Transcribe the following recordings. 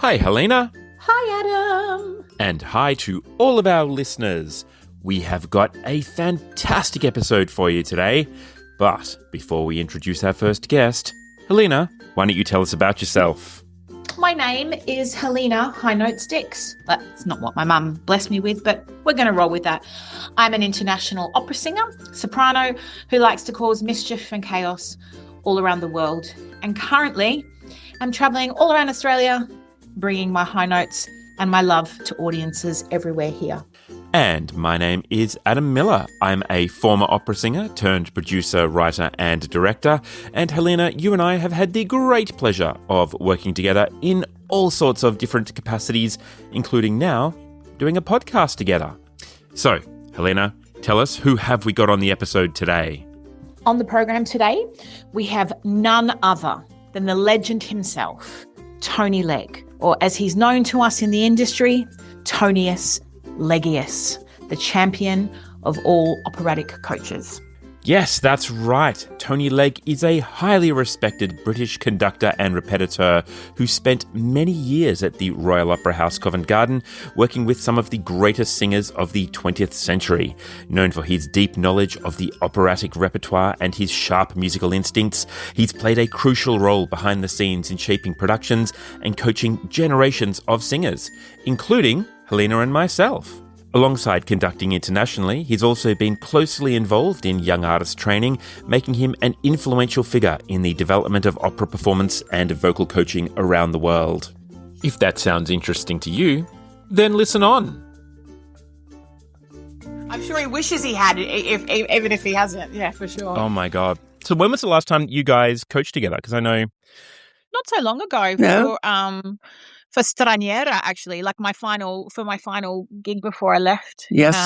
Hi, Helena. Hi, Adam. And hi to all of our listeners. We have got a fantastic episode for you today. But before we introduce our first guest, Helena, why don't you tell us about yourself? My name is Helena High Note Sticks. That's not what my mum blessed me with, but we're going to roll with that. I'm an international opera singer, soprano, who likes to cause mischief and chaos all around the world. And currently, I'm travelling all around Australia, bringing my high notes and my love to audiences everywhere here. And my name is Adam Miller. I'm a former opera singer turned producer, writer and director. And Helena, you and I have had the great pleasure of working together in all sorts of different capacities, including now doing a podcast together. So, Helena, tell us, who have we got on the episode today? On the program today, we have none other than the legend himself, Tony Legge, or as he's known to us in the industry, Tonius Legge, the champion of all operatic coaches. Yes, that's right. Tony Legge is a highly respected British conductor and repetiteur who spent many years at the Royal Opera House, Covent Garden, working with some of the greatest singers of the 20th century. Known for his deep knowledge of the operatic repertoire and his sharp musical instincts, he's played a crucial role behind the scenes in shaping productions and coaching generations of singers, including Helena and myself. Alongside conducting internationally, he's also been closely involved in young artist training, making him an influential figure in the development of opera performance and vocal coaching around the world. If that sounds interesting to you, then listen on. I'm sure he wishes he had it, even if he hasn't. Yeah, for sure. Oh my God. So when was the last time you guys coached together? Because I know... Not so long ago. No. For Straniera, actually, like my final gig before I left. Yes.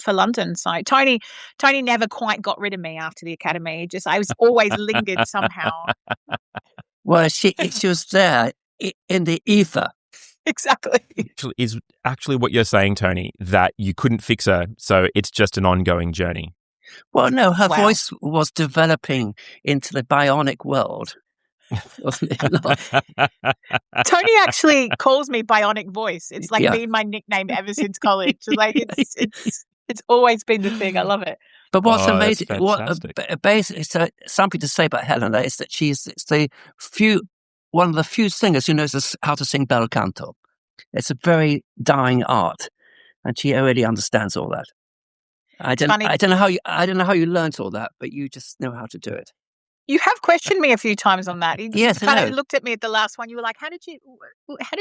For London. So Tony never quite got rid of me after the academy. I was always lingered somehow. Well, she was there in the ether. Exactly. Is actually what you're saying, Tony, that you couldn't fix her, so it's just an ongoing journey. Well, no, her Wow. voice was developing into the bionic world. Tony actually calls me Bionic Voice. It's like been my nickname ever since college. It's always been the thing. I love it. But what's amazing, basically, so something to say about Helena is that she's one of the few singers who knows how to sing bel canto. It's a very dying art, and she already understands all that. I don't know how you learnt all that, but you just know how to do it. You have questioned me a few times on that. Yes, you kind of looked at me at the last one. You were like, "How did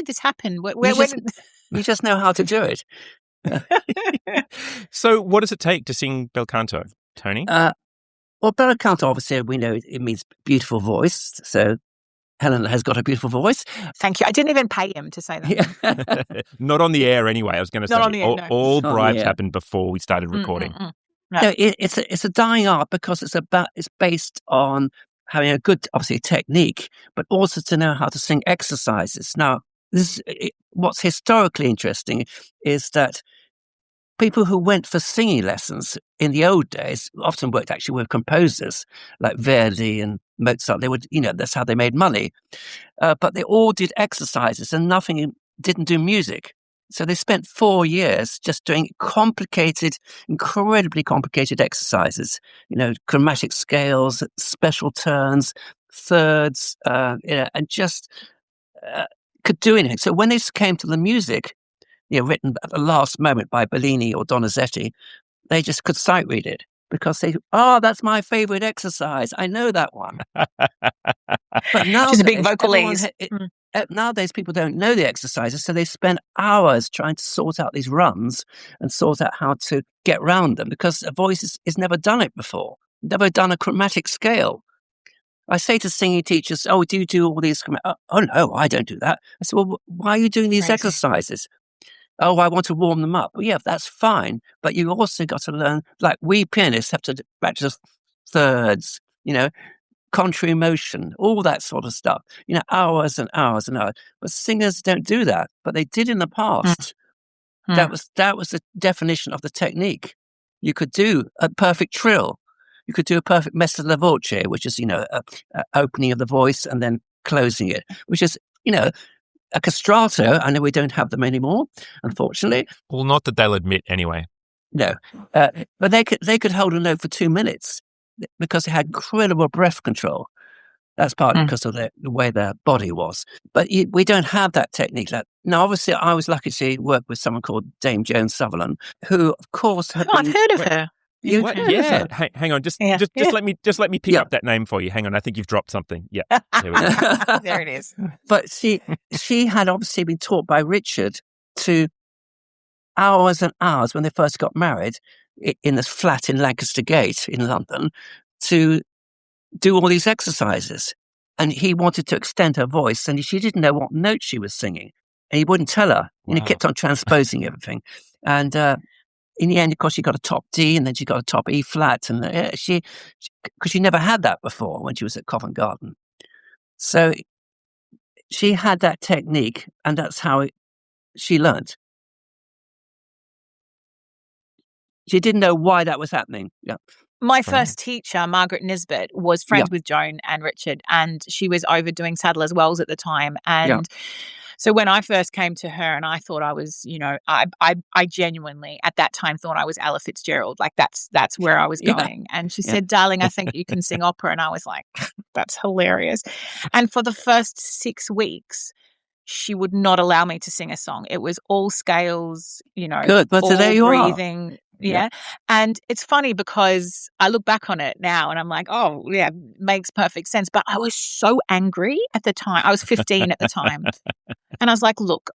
this happen? You just know how to do it." So, what does it take to sing bel canto, Tony? Well, bel canto, obviously, we know it means beautiful voice. So, Helena has got a beautiful voice. Thank you. I didn't even pay him to say that. Yeah. Not on the air, anyway. I was going to say Not on the air, no. all bribes happened before we started recording. No. No, it's a dying art because it's based on having a good, obviously, technique, but also to know how to sing exercises. Now, what's historically interesting is that people who went for singing lessons in the old days often worked actually with composers like Verdi and Mozart. They would, that's how they made money. But they all did exercises and didn't do music. So they spent 4 years just doing incredibly complicated exercises, chromatic scales, special turns, thirds, and just could do anything. So when they came to the music, written at the last moment by Bellini or Donizetti, they just could sight read it because that's my favorite exercise. I know that one. But now she's a big vocalist. Nowadays, people don't know the exercises, so they spend hours trying to sort out these runs and sort out how to get around them because a voice is never done it before, never done a chromatic scale. I say to singing teachers, "Oh, do you do all these?" Oh, no, I don't do that. I say, "Well, why are you doing these exercises?" "Oh, I want to warm them up." Well, yeah, that's fine, but you also got to learn. Like we pianists have to practice thirds, contrary motion, all that sort of stuff, hours and hours and hours. But singers don't do that, but they did in the past. That was the definition of the technique. You could do a perfect trill. You could do a perfect messa alla voce, which is, a opening of the voice and then closing it, which is, a castrato. I know we don't have them anymore, unfortunately. Well, not that they'll admit anyway. No, but they could hold a note for 2 minutes because they had incredible breath control. That's partly because of the way their body was. But we don't have that technique. Now, obviously, I was lucky to work with someone called Dame Joan Sutherland, who, of course, I've heard of her. What? Yeah. Hang on. Just let me pick up that name for you. Hang on. I think you've dropped something. Yeah. There we go. There it is. But she had obviously been taught by Richard to hours and hours when they first got married in this flat in Lancaster Gate in London to do all these exercises. And he wanted to extend her voice, and she didn't know what note she was singing. And he wouldn't tell her. And he kept on transposing everything. And in the end, of course, she got a top D, and then she got a top E flat. And because she never had that before when she was at Covent Garden. So she had that technique, and that's how she learned. She didn't know why that was happening. Yeah. My first teacher, Margaret Nisbet, was friends with Joan and Richard, and she was overdoing Sadler's Wells at the time. And so when I first came to her, and I thought I was, I genuinely at that time thought I was Ella Fitzgerald. Like that's where I was going. And she said, "Darling, I think you can sing opera." And I was like, "That's hilarious." And for the first 6 weeks, she would not allow me to sing a song. It was all scales, Good, but all there you breathing. Yeah. And it's funny because I look back on it now and I'm like, oh, yeah, makes perfect sense. But I was so angry at the time. I was 15 at the time. And I was like, look,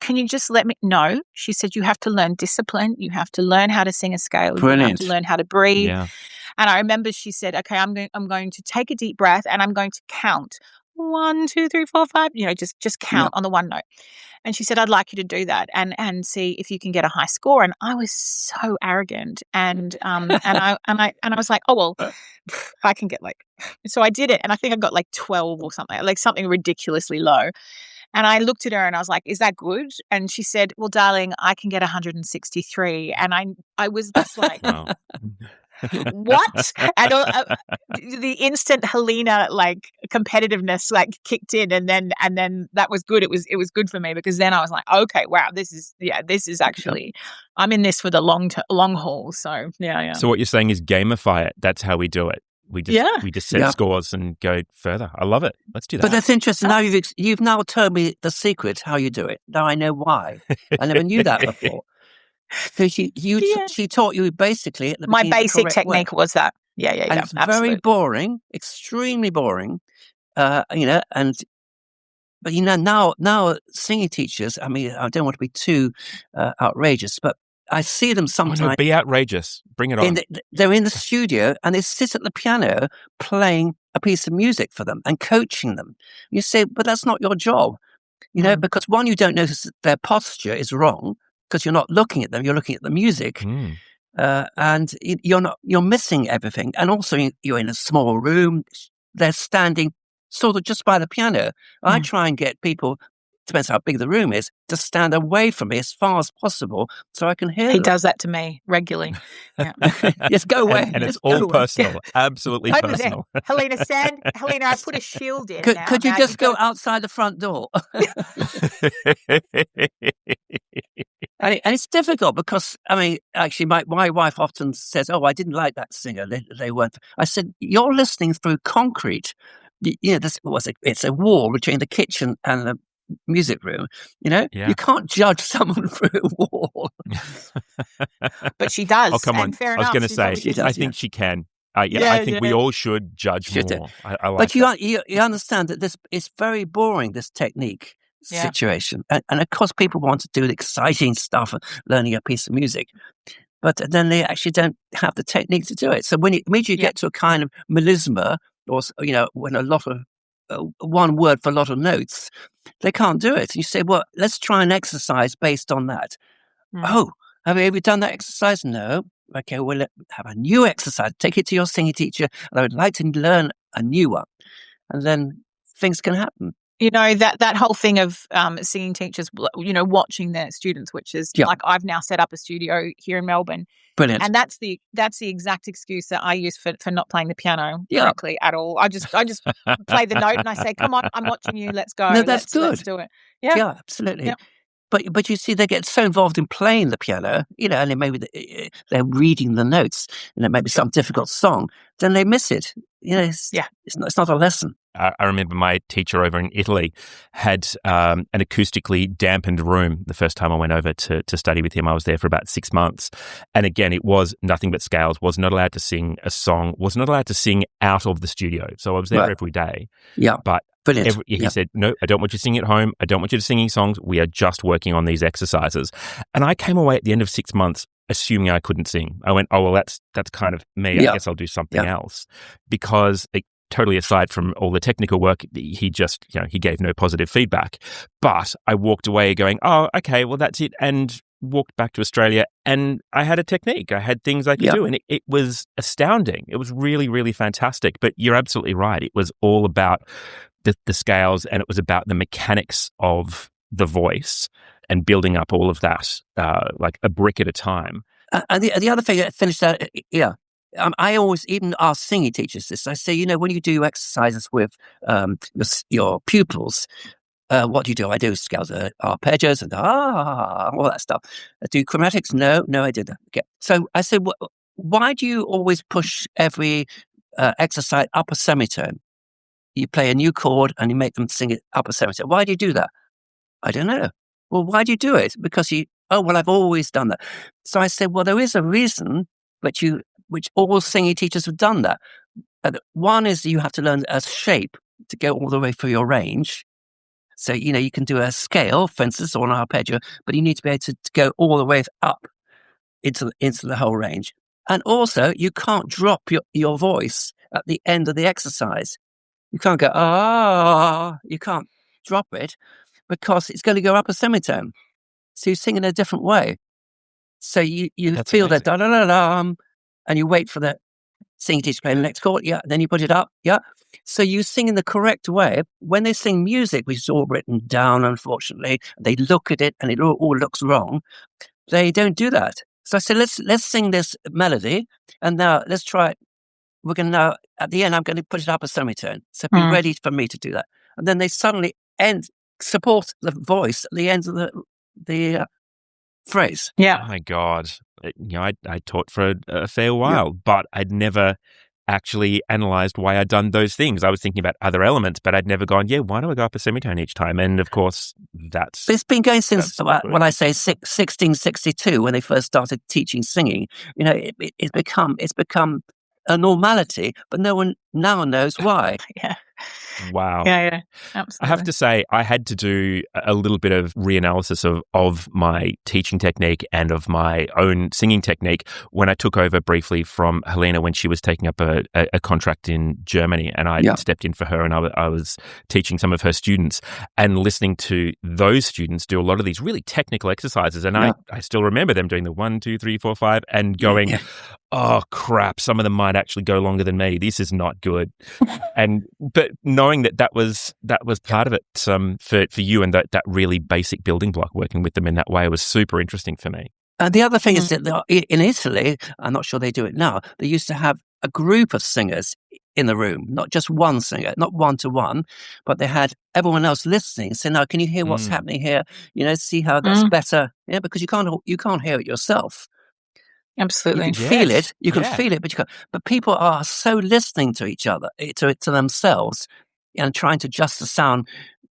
can you just let me? No. She said, you have to learn discipline. You have to learn how to sing a scale. Brilliant. You have to learn how to breathe. Yeah. And I remember she said, okay, I'm going to take a deep breath and I'm going to count 1, 2, 3, 4, 5, just count on the one note. And she said, I'd like you to do that and see if you can get a high score. And I was so arrogant. And I was like, oh, well, I can get so I did it. And I think I got 12 or something, something ridiculously low. And I looked at her and I was like, is that good? And she said, well, darling, I can get 163. And I was just like, wow. What? And the instant Helena competitiveness kicked in, and then that was good. It was good for me because then I was like, okay, wow, this is actually I'm in this for the long haul. So yeah. So what you're saying is gamify it. That's how we do it. We just set scores and go further. I love it. Let's do that. But that's interesting. Now you've now told me the secret how you do it. Now I know why. I never knew that before. So she taught you basically at the my basic technique was that. Yeah. And it's absolutely. very boring, extremely boring. But now singing teachers. I mean, I don't want to be too outrageous, but I see them sometimes. Oh, no, be outrageous. Bring it on. They're in the studio and they sit at the piano playing a piece of music for them and coaching them. You say, but that's not your job, because one, you don't notice that their posture is wrong. Because you're not looking at them, you're looking at the music, and you're missing everything. And also, you're in a small room; they're standing sort of just by the piano. I try and get people, depends how big the room is, to stand away from me as far as possible so I can hear them. He does that to me regularly. Yeah. Just go away, and it's all personal, absolutely personal. Helena, I put a shield in. Could you just go outside the front door? And it's difficult because, I mean, actually, my wife often says, oh, I didn't like that singer. They weren't. I said, you're listening through concrete. It's a wall between the kitchen and the music room. You can't judge someone through a wall. But she does. Oh, come on. Fair I was going to say, I think she can. I think we all should judge more. I like but you understand that this is very boring, this technique. Situation. And of course, people want to do the exciting stuff, learning a piece of music, but then they actually don't have the technique to do it. So when you get to a kind of melisma, or when a lot of one word for a lot of notes, they can't do it. And you say, well, let's try an exercise based on that. Oh, have you ever done that exercise? No. Okay, well, let's have a new exercise. Take it to your singing teacher, and I would like to learn a new one, and then things can happen. that whole thing of singing teachers, watching their students, which is like I've now set up a studio here in Melbourne. Brilliant. And that's the exact excuse that I use for not playing the piano correctly at all. I just play the note and I say, "Come on, I'm watching you. Let's go. No, that's good. Let's do it." Yeah, yeah, absolutely. Yeah. But you see, they get so involved in playing the piano, and then maybe they're reading the notes, maybe some difficult song, then they miss it. It's not a lesson. I remember my teacher over in Italy had an acoustically dampened room the first time I went over to study with him. I was there for about 6 months. And again, it was nothing but scales, was not allowed to sing a song, was not allowed to sing out of the studio. So I was there every day. Yeah. But brilliant. He said, "No, I don't want you to sing at home. I don't want you to singing songs. We are just working on these exercises." And I came away at the end of 6 months assuming I couldn't sing. I went, "Oh, well, that's kind of me. I guess I'll do something else." Because totally aside from all the technical work, he just, he gave no positive feedback. But I walked away going, "Oh, okay, well, that's it." And walked back to Australia and I had a technique. I had things I could do. And it was astounding. It was really, really fantastic. But you're absolutely right. It was all about the scales and it was about the mechanics of the voice and building up all of that like a brick at a time. And the other thing that finished out, I always even ask singing teachers this. I say, when you do exercises with your pupils, what do you do? I do scales, arpeggios, and all that stuff. I do chromatics. No, I didn't. Okay. So I said, why do you always push every exercise up a semitone? You play a new chord and you make them sing it up a semitone. Why do you do that? I don't know. Well, why do you do it? Because I've always done that. So I said, well, there is a reason which all singing teachers have done that. One is you have to learn a shape to go all the way through your range. So, you can do a scale, for instance, or an arpeggio, but you need to be able to go all the way up into the whole range. And also, you can't drop your voice at the end of the exercise. You can't go, you can't drop it because it's going to go up a semitone. So you sing in a different way. So you feel that da-da-da-da, and you wait for the singing teacher to play the next chord, then you put it up, So you sing in the correct way. When they sing music, which is all written down, unfortunately, they look at it and it all looks wrong. They don't do that. So I said, let's sing this melody, and now let's try it. We're going to now, at the end, I'm going to put it up a semitone. So be ready for me to do that. And then they suddenly support the voice at the end of the phrase. Yeah. Oh my God. I taught for a fair while, but I'd never actually analysed why I'd done those things. I was thinking about other elements, but I'd never gone, why do I go up a semitone each time? And of course, it's been going since, when I say 1662, when they first started teaching singing. It's become a normality, but no one now knows why. Wow. Yeah, absolutely. I have to say, I had to do a little bit of reanalysis of my teaching technique and of my own singing technique when I took over briefly from Helena when she was taking up a contract in Germany, and I stepped in for her, and I was teaching some of her students and listening to those students do a lot of these really technical exercises, and I still remember them doing the 1, 2, 3, 4, 5 and going, oh crap, some of them might actually go longer than me. This is not good. But knowing that was part of it for you, and that really basic building block, working with them in that way was super interesting for me. And the other thing is that in Italy, I'm not sure they do it now, they used to have a group of singers in the room, not just one singer, not one-to-one, but they had everyone else listening. So now, can you hear what's happening here? See how that's better? Yeah, because you can't hear it yourself. Absolutely. You can feel it. You can feel it, but you can't. But people are so listening to each other, to Mm. themselves, and trying to adjust the sound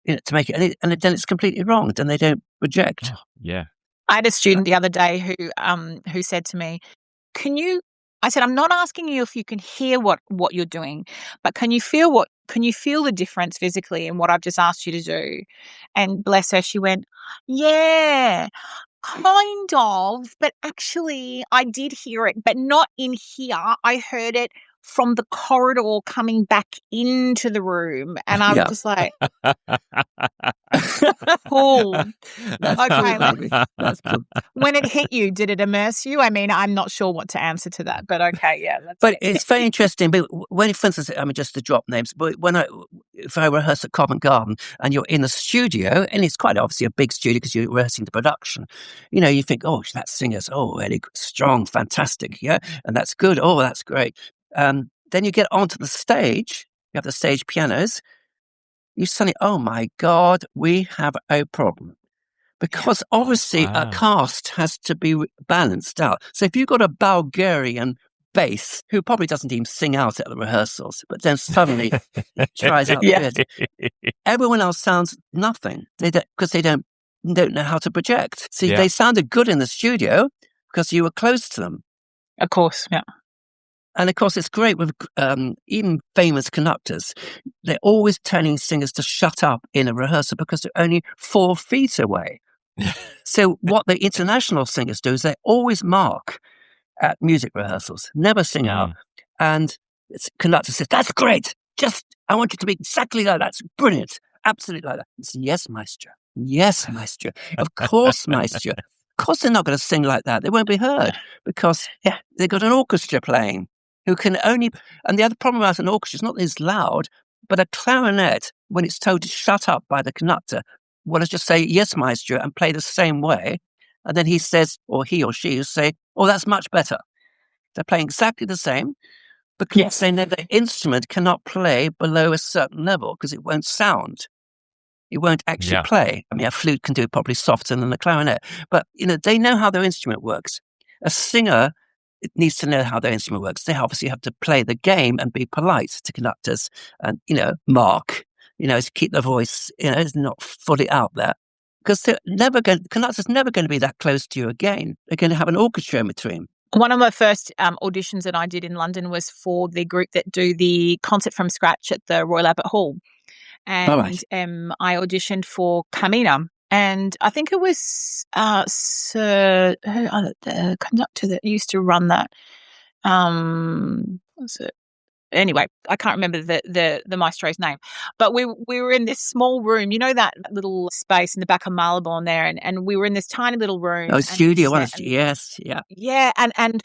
to make it, and then it's completely wrong. Then they don't project. Oh, yeah. I had a student the other day who said to me, I said, I'm not asking you if you can hear what you're doing, but can you feel the difference physically in what I've just asked you to do? And bless her, she went, yeah, kind of, but actually I did hear it, but not in here. I heard it from the corridor coming back into the room. And I was just like, cool. Okay. That's cool. When it hit you, did it immerse you? I mean, I'm not sure what to answer to that, but okay, yeah. But it's very interesting. But when, for instance, just to drop names, but when if I rehearse at Covent Garden and you're in the studio, and it's quite obviously a big studio because you're rehearsing the production, you think, oh, that singer's, really strong, fantastic, yeah, and that's good, oh, that's great. Then you get onto the stage, you have the stage pianos, you suddenly, oh my God, we have a problem. Because obviously a cast has to be balanced out. So if you've got a Bulgarian bass who probably doesn't even sing out at the rehearsals, but then suddenly tries out the bit, everyone else sounds nothing. Because they don't know how to project. See, they sounded good in the studio because you were close to them. Of course, yeah. And of course, it's great with even famous conductors. They're always telling singers to shut up in a rehearsal because they're only 4 feet away. So what the international singers do is they always mark at music rehearsals, never sing out. And the conductor says, that's great. I want you to be exactly like that. That's brilliant. Absolutely like that. He says, yes, maestro. Yes, maestro. Of course, maestro. Of course they're not going to sing like that. They won't be heard because they've got an orchestra playing who can only... And the other problem about an orchestra is not that it's loud, but a clarinet, when it's told to shut up by the conductor, will just say, yes, maestro, and play the same way. And then he says, or he or she will say, oh, that's much better. They're playing exactly the same because they know the instrument cannot play below a certain level because it won't sound. It won't actually play. I mean, a flute can do it probably softer than a clarinet. But, they know how their instrument works. A singer needs to know how their instrument works. They obviously have to play the game and be polite to conductors and, mark, to keep the voice, not fully out there. Because conductors never going to be that close to you again. They're going to have an orchestra in between. One of my first auditions that I did in London was for the group that do the concert from scratch at the Royal Albert Hall. And I auditioned for Carmina. And I think it was the conductor that used to run that. Was it? Anyway, I can't remember the maestro's name, but we were in this small room, that little space in the back of Marylebone there, and we were in this tiny little room. Oh, studio, yes, yeah. Yeah, and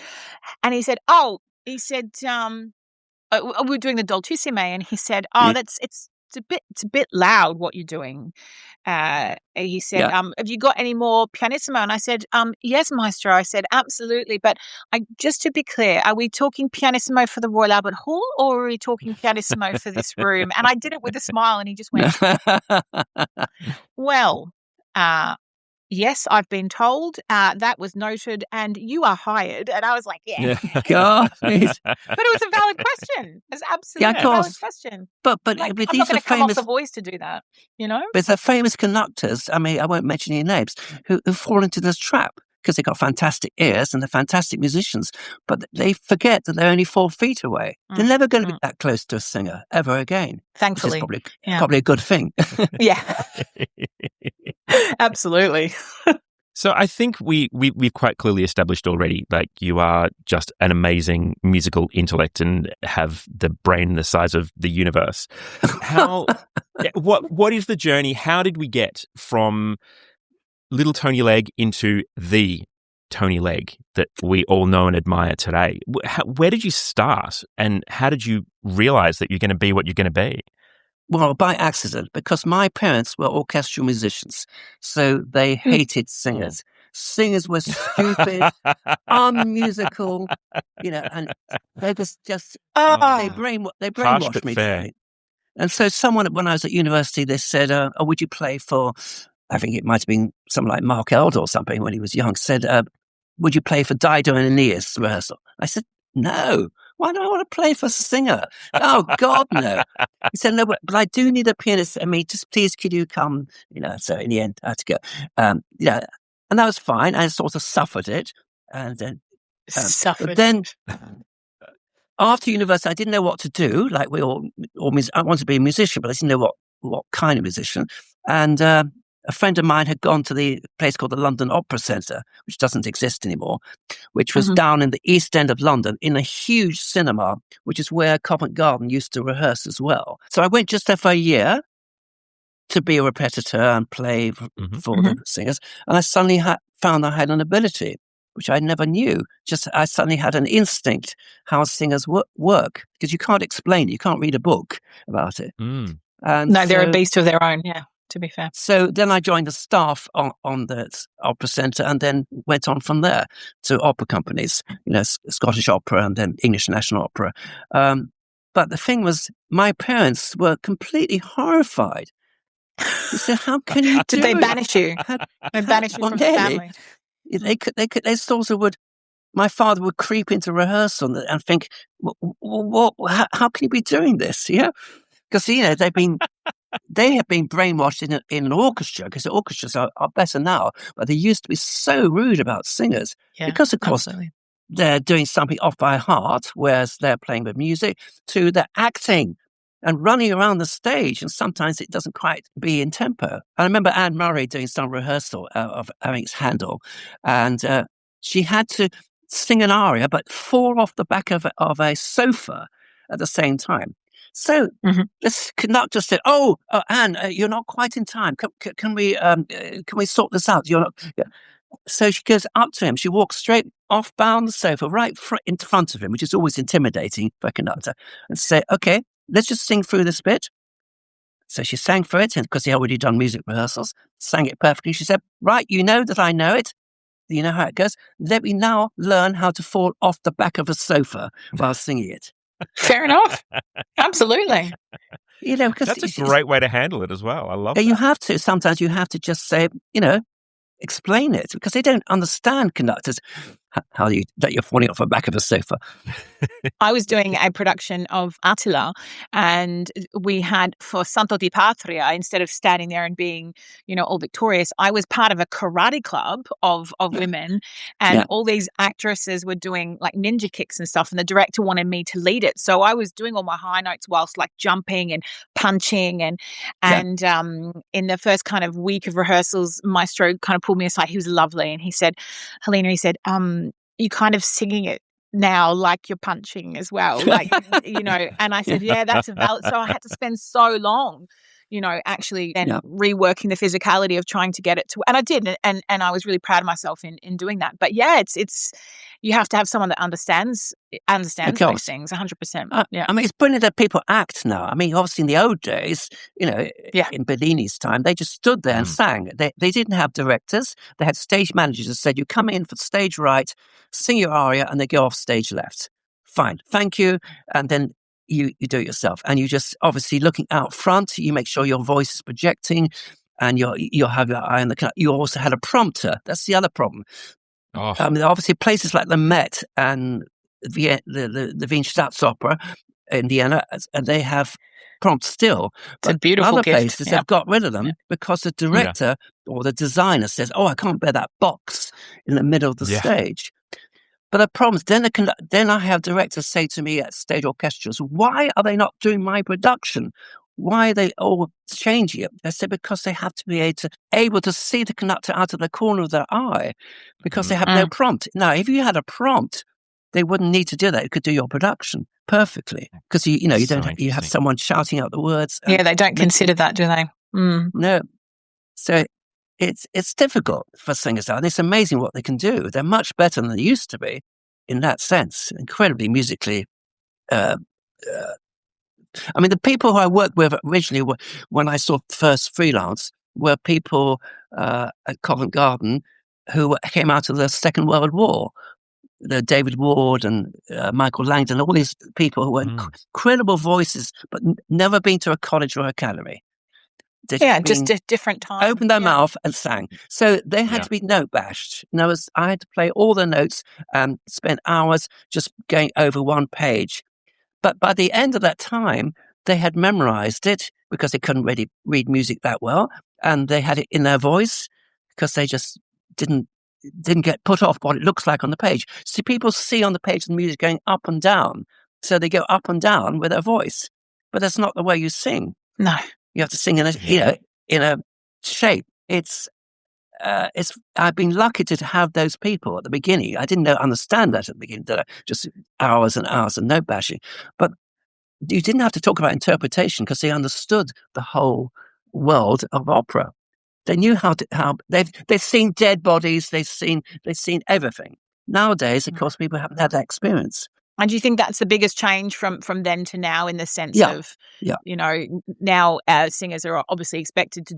he said, we were doing the Dolcissime, and he said, it's a bit loud what you're doing. He said, have you got any more pianissimo? And I said, yes, maestro. I said, absolutely. But just to be clear, are we talking pianissimo for the Royal Albert Hall or are we talking pianissimo for this room? And I did it with a smile and he just went, well, yes, I've been told. That was noted, and you are hired. And I was like, God. But it was a valid question. It's absolutely a valid question. But I'm not going to come off the voice to do that, But the famous conductors, I mean, I won't mention any names, who fall into this trap because they've got fantastic ears and they're fantastic musicians, but they forget that they're only 4 feet away. They're never going to be that close to a singer ever again. Thankfully. Which is probably a good thing. Yeah. Absolutely. So I think we've quite clearly established already, like, you are just an amazing musical intellect and have the brain the size of the universe. What is the journey? How did we get from little Tony Legge into the Tony Legge that we all know and admire today? Where did you start, and how did you realize that you're going to be what you're going to be? Well, by accident, because my parents were orchestral musicians, so they hated singers. Singers were stupid, unmusical, and they they brainwashed me. Fair. And so someone, when I was at university, they said, would you play for, I think it might have been someone like Mark Elder or something when he was young, said, would you play for Dido and Aeneas rehearsal? I said, no. Why do I want to play for a singer? Oh, God, no. He said, no, but I do need a pianist. I mean, just please, could you come? So in the end, I had to go. And that was fine. I sort of suffered it. And then, but then after university, I didn't know what to do. Like I wanted to be a musician, but I didn't know what kind of musician. And a friend of mine had gone to the place called the London Opera Centre, which doesn't exist anymore, which was down in the East End of London in a huge cinema, which is where Covent Garden used to rehearse as well. So I went just there for a year to be a repetiteur and play for the singers. And I suddenly found I had an ability, which I never knew. I suddenly had an instinct how singers work, because you can't explain it. You can't read a book about it. And No, they're a beast of their own, yeah, to be fair. So then I joined the staff on the opera centre, and then went on from there to opera companies, Scottish Opera and then English National Opera. But the thing was, my parents were completely horrified. They said, "How can you do Did they it?" banish you? They banished you from the family. They sort of would. My father would creep into rehearsal and think, "What? How can you be doing this?" Yeah, because they have been brainwashed in an orchestra, because the orchestras are better now, but they used to be so rude about singers, because of course they're doing something off by heart, whereas they're playing with music, to they're acting and running around the stage, and sometimes it doesn't quite be in tempo. I remember Anne Murray doing some rehearsal of Eric's Handel, and she had to sing an aria but fall off the back of a sofa at the same time. So this conductor said, "Oh, Anne, you're not quite in time. Can we sort this out? You're not." Yeah. So she goes up to him. She walks straight off, bound the sofa, right in front of him, which is always intimidating for a conductor, and say, "Okay, let's just sing through this bit." So she sang for it, because he had already done music rehearsals, sang it perfectly. She said, "Right, you know that I know it. You know how it goes. Let me now learn how to fall off the back of a sofa while singing it." Fair enough. Absolutely. Because that's a great way to handle it as well. I love that. You have to. Sometimes you have to just say, explain it, because they don't understand, conductors, that you're falling off the back of a sofa. I was doing a production of Attila, and we had, for Santo di Patria, instead of standing there and being, all victorious, I was part of a karate club of women, and all these actresses were doing like ninja kicks and stuff, and the director wanted me to lead it. So I was doing all my high notes whilst like jumping and punching, and in the first kind of week of rehearsals, Maestro kind of pulled me aside. He was lovely, and he said, "Helena," he said, "you kind of singing it now like you're punching as well, like," and I said, "Yeah, that's a valid." So I had to spend so long, actually then reworking the physicality of trying to get it to, and I did, and I was really proud of myself in doing that. But yeah, it's you have to have someone that understands those things 100%. Yeah. I mean, it's brilliant that people act now. I mean, obviously in the old days, in Bellini's time, they just stood there and sang. They didn't have directors. They had stage managers that said, "You come in for stage right, sing your aria," and they go off stage left. Fine, thank you. And then you do it yourself. And you just, obviously looking out front, you make sure your voice is projecting, and you'll have your eye on the. You also had a prompter. That's the other problem. Oh. Obviously, places like the Met and the Wien Staatsopera in Vienna, and they have prompts still. It's a beautiful other gift. places have got rid of them because the director or the designer says, "Oh, I can't bear that box in the middle of the stage." But the problem is, then I have directors say to me at stage orchestras, "Why are they not doing my production? Why are they all changing it?" I said, "Because they have to be able to see the conductor out of the corner of their eye, because they have no prompt." Now, if you had a prompt, they wouldn't need to do that. You could do your production perfectly, because you have someone shouting out the words. Yeah, they don't consider that, do they? No. So it's difficult for singers now, and it's amazing what they can do. They're much better than they used to be in that sense. Incredibly musically. I mean, the people who I worked with originally when I saw first freelance were people at Covent Garden who came out of the Second World War. The David Ward and Michael Langdon, all these people who were incredible voices, but never been to a college or academy. Just a different time. Opened their mouth and sang. So they had to be note bashed. I had to play all the notes and spend hours just going over one page. But by the end of that time, they had memorized it because they couldn't really read music that well, and they had it in their voice because they just didn't get put off what it looks like on the page. See, people see on the page the music going up and down, so they go up and down with their voice. But that's not the way you sing. No. You have to sing in a shape. I've been lucky to have those people at the beginning. I didn't understand that at the beginning, that just hours and hours of note bashing. But you didn't have to talk about interpretation because they understood the whole world of opera. They knew how they've seen dead bodies. They've seen everything. Nowadays, of course, people haven't had that experience. And do you think that's the biggest change from then to now, in the sense Yeah. of, Yeah. you know, now singers are obviously expected to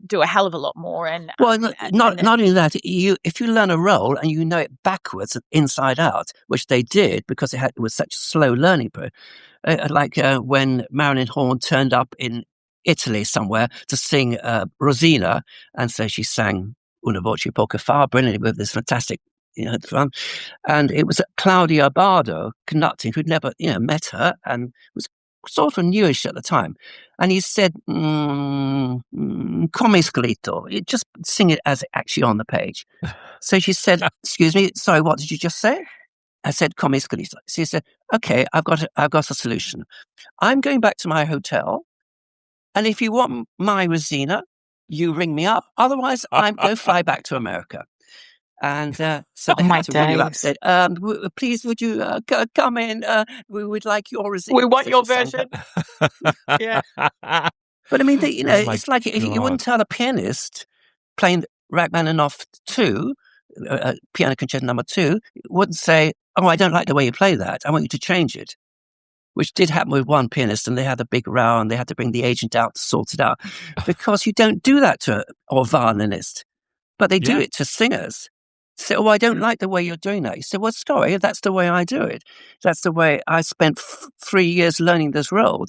do a hell of a lot more, and Well, not only that, if you learn a role and you know it backwards and inside out, which they did because it was such a slow learning process. When Marilyn Horne turned up in Italy somewhere to sing Rosina, and so she sang Una voce poco fa, brilliantly with this fantastic, drum. And it was Claudia Bardo conducting, who'd never, met her and was sort of newish at the time. And he said, come scritto, just sing it as actually on the page. So she said, excuse me, sorry, what did you just say? I said, come scritto. She said, okay, I've got a solution. I'm going back to my hotel, and if you want my Rosina, you ring me up. Otherwise, I'm going to fly back to America. And so they had to ring you up and said, please, would you come in? We would like your Rosina. We want your version. Yeah. But I mean, it's like if you wouldn't tell a pianist playing Rachmaninoff 2, Piano Concerto Number 2, wouldn't say, oh, I don't like the way you play that. I want you to change it. Which did happen with one pianist, and they had a big row, and they had to bring the agent out to sort it out. Because you don't do that to a violinist, but they do it to singers. Say, oh, I don't like the way you're doing that. You say, well, sorry, that's the way I do it. That's the way I spent 3 years learning this role.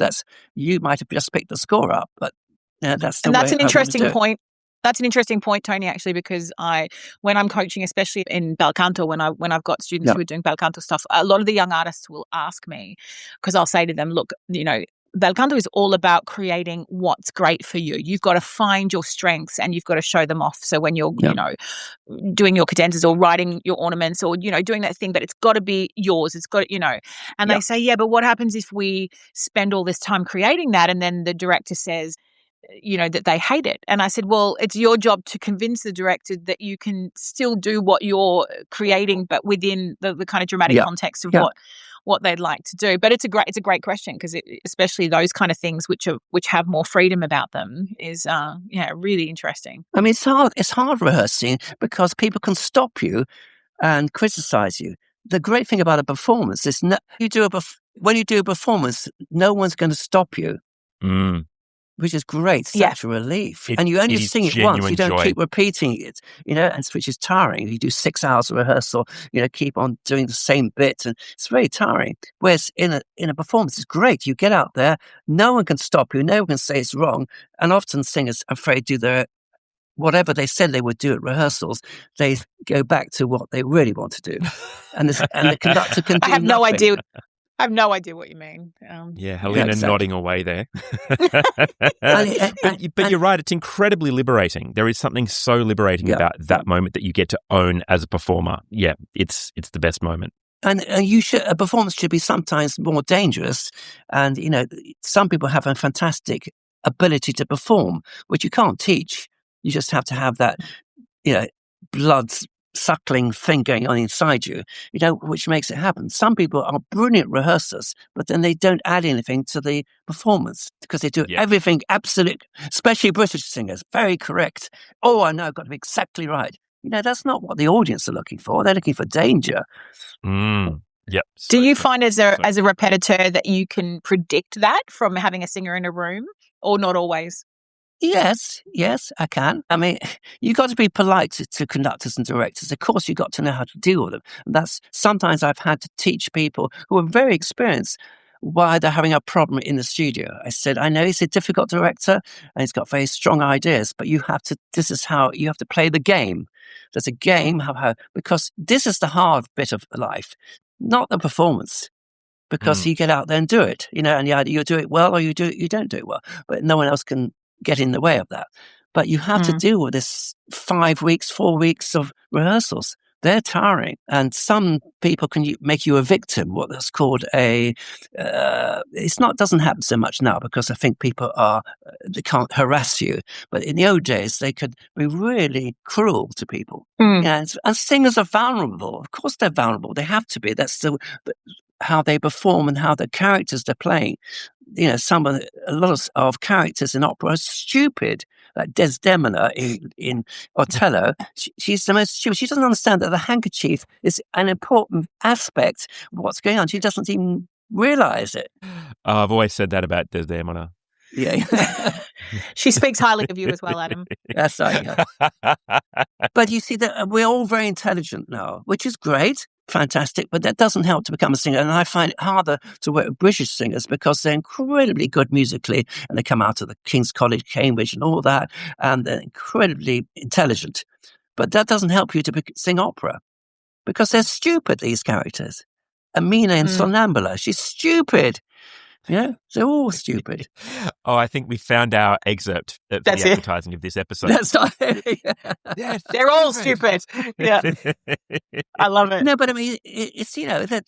You might have just picked the score up, but that's the way I want to do it. An interesting point. That's an interesting point, Tony, actually, because when I'm coaching, especially in bel canto, when I've got students who are doing bel canto stuff, a lot of the young artists will ask me, because I'll say to them, look, bel canto is all about creating what's great for you. You've got to find your strengths and you've got to show them off. So when you're, doing your cadenzas or writing your ornaments or, doing that thing, but it's got to be yours. It's got, and they say, yeah, but what happens if we spend all this time creating that and then the director says, that they hate it? And I said, well, it's your job to convince the director that you can still do what you're creating, but within the kind of dramatic context of what they'd like to do. But it's a great question, because especially those kind of things which have more freedom about them is really interesting. I mean, it's hard rehearsing because people can stop you and criticize you. The great thing about a performance is when you do a performance, no one's going to stop you. Which is great, such a relief. And you only sing it once, you don't keep repeating it, which is tiring. You do 6 hours of rehearsal, keep on doing the same bit, and it's very tiring. Whereas in a performance, it's great. You get out there, no one can stop you, no one can say it's wrong, and often singers are afraid to do their whatever they said they would do at rehearsals, they go back to what they really want to do. And the conductor can do I have no nothing. idea. I have no idea what you mean. Helena nodding away there. But you're right, it's incredibly liberating. There is something so liberating about that moment that you get to own as a performer. Yeah, it's the best moment. And a performance should be sometimes more dangerous. And, some people have a fantastic ability to perform, which you can't teach. You just have to have that, blood suckling thing going on inside you, which makes it happen. Some people are brilliant rehearsers, but then they don't add anything to the performance because they do everything absolute, especially British singers, very correct. Oh, I know, I've got to be exactly right. That's not what the audience are looking for. They're looking for danger. Yep. Do you find as a repetiteur that you can predict that from having a singer in a room, or not always? Yes, I can. I mean, you got to be polite to conductors and directors. Of course, you got to know how to deal with them. And that's sometimes I've had to teach people who are very experienced why they're having a problem in the studio. I said, I know he's a difficult director and he's got very strong ideas, but this is how you have to play the game. There's a game because this is the hard bit of life, not the performance. Because you get out there and do it, and either you do it well or you don't do it well, but no one else can get in the way of that. But you have to deal with this 5 weeks, 4 weeks of rehearsals. They're tiring. And some people can make you a victim, what that's called doesn't happen so much now because I think people they can't harass you. But in the old days, they could be really cruel to people. And singers are vulnerable. Of course they're vulnerable. They have to be. That's how they perform and how the characters they're playing. A lot of characters in opera are stupid. like Desdemona in Othello, she's the most stupid. She doesn't understand that the handkerchief is an important aspect of what's going on. She doesn't even realize it. Oh, I've always said that about Desdemona. Yeah. She speaks highly of you as well, Adam. That's right. Yeah. But you see that we're all very intelligent now, which is great, fantastic, but that doesn't help to become a singer. And I find it harder to work with British singers because they're incredibly good musically and they come out of the King's College, Cambridge and all that, and they're incredibly intelligent. But that doesn't help you to sing opera because they're stupid, these characters. Amina in Sonnambula, she's stupid. Yeah, they're all stupid. Oh, I think we found our excerpt for the advertising of this episode. That's not. Yeah, they're all stupid. Yeah, I love it. No, but I mean, it's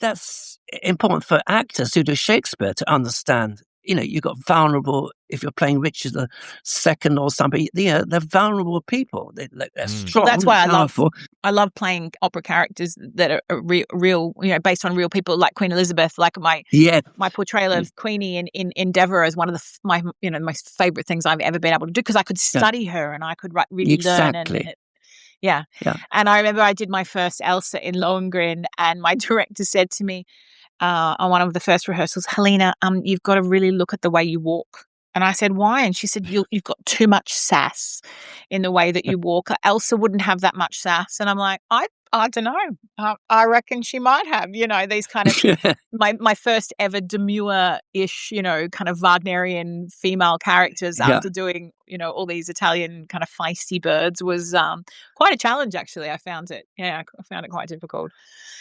that's important for actors who do Shakespeare to understand. You've got vulnerable. If you're playing Richard II or something, they're vulnerable people. They're strong. That's why powerful. I love playing opera characters that are real, based on real people, like Queen Elizabeth. Like my portrayal of Queenie in Endeavour is one of my most favourite things I've ever been able to do because I could study her and I could really learn. And yeah. And I remember I did my first Elsa in Lohengrin, and my director said to me on one of the first rehearsals, Helena, you've got to really look at the way you walk. And I said, why? And she said, you've got too much sass in the way that you walk. Elsa wouldn't have that much sass. And I'm like, I don't know. I reckon she might have, these kind of my first ever demure-ish, kind of Wagnerian female characters after doing, all these Italian kind of feisty birds was quite a challenge, actually. I found it. Yeah, I found it quite difficult.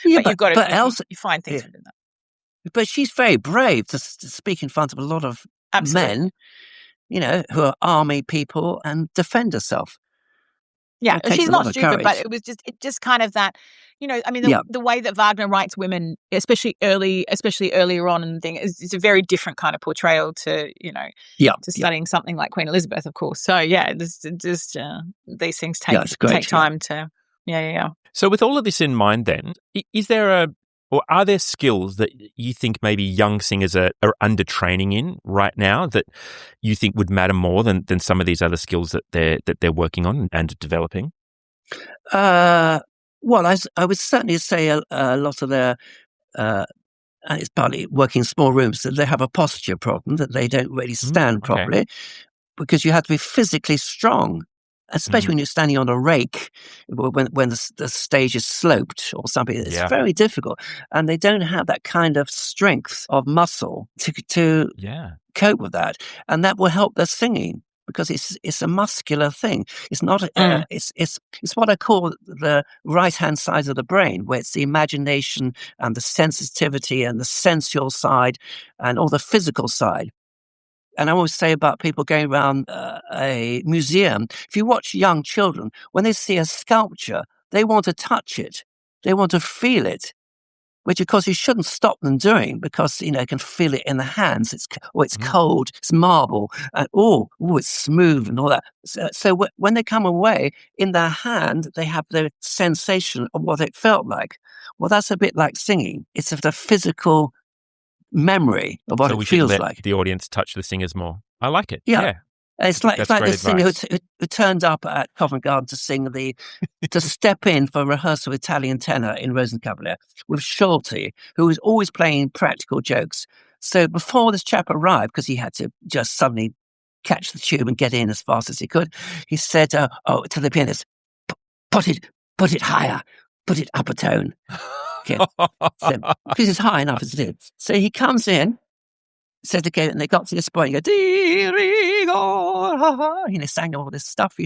Yeah, but you've got to, Elsa, you find things within that. But she's very brave to speak in front of a lot of men, who are army people and defend herself. Yeah, she's not stupid, but it just kind of that, the way that Wagner writes women, especially earlier on in the thing, is a very different kind of portrayal to, to studying something like Queen Elizabeth, of course. So yeah, these things take time to, So with all of this in mind then, is there or are there skills that you think maybe young singers are under training in right now that you think would matter more than some of these other skills that they're working on and developing? Well, I would certainly say a lot of their, and it's partly working in small rooms, that they have a posture problem, that they don't really stand properly, because you have to be physically strong. Especially when you're standing on a rake, when the stage is sloped or something, it's very difficult, and they don't have that kind of strength of muscle to cope with that, and that will help their singing because it's a muscular thing. It's not. It's what I call the right hand side of the brain, where it's the imagination and the sensitivity and the sensual side and all the physical side. And I always say about people going around a museum, if you watch young children, when they see a sculpture, they want to touch it. They want to feel it, which, of course, you shouldn't stop them doing because, you can feel it in the hands. It's cold, it's marble, and it's smooth and all that. So when they come away, in their hand, they have the sensation of what it felt like. Well, that's a bit like singing. It's of the physical memory of what it feels like. The audience touch the singers more. I like it. Yeah. It's like the singer who turned up at Covent Garden to sing to step in for rehearsal with Italian tenor in Rosenkavalier with Schulte, who was always playing practical jokes. So before this chap arrived, because he had to just suddenly catch the tube and get in as fast as he could, he said, to the pianist, put it higher, put it up a tone. Because it's high enough as it is. So he comes in, said again, and they got to this point, you go, sang all this stuff,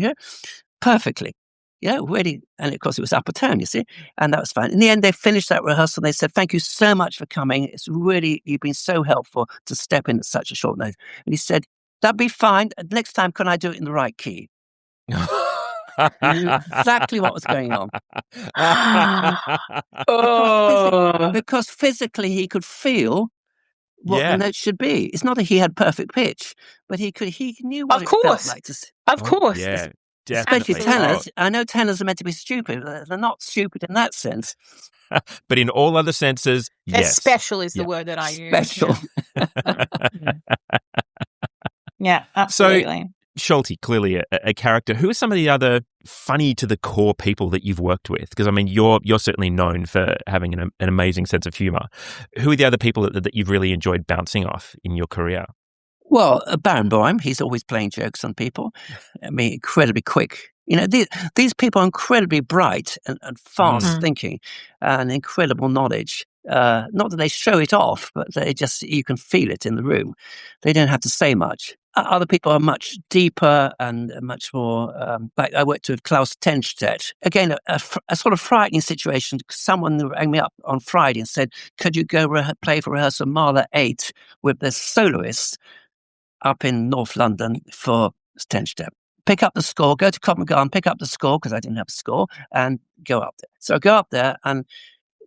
perfectly. Really. And of course, it was upper tone, you see, and that was fine. In the end, they finished that rehearsal. And they said, thank you so much for coming. It's really, you've been so helpful to step in at such a short notice. And he said, that'd be fine. Next time, can I do it in the right key? He knew exactly what was going on. Because physically he could feel what the note should be. It's not that he had perfect pitch, but he knew what it felt like to. Of course, yeah, especially tenors. I know tenors are meant to be stupid. They're not stupid in that sense, but in all other senses, yes. Special is the word that I use. Special. Yeah, absolutely. So, Schulte, clearly a character. Who are some of the other funny to the core people that you've worked with? Because I mean, you're certainly known for having an amazing sense of humor. Who are the other people that you've really enjoyed bouncing off in your career? Well, Barenboim, he's always playing jokes on people. I mean, incredibly quick. You know, these people are incredibly bright and fast thinking and incredible knowledge. Not that they show it off, but you can feel it in the room. They don't have to say much. Other people are much deeper and much more, like I worked with Klaus Tenstedt. Again, a sort of frightening situation. Someone rang me up on Friday and said, could you go play for rehearsal Mahler 8 with the soloists up in North London for Tenstedt? Pick up the score, go to Covent Garden, pick up the score, because I didn't have a score, and go up there. So I go up there, and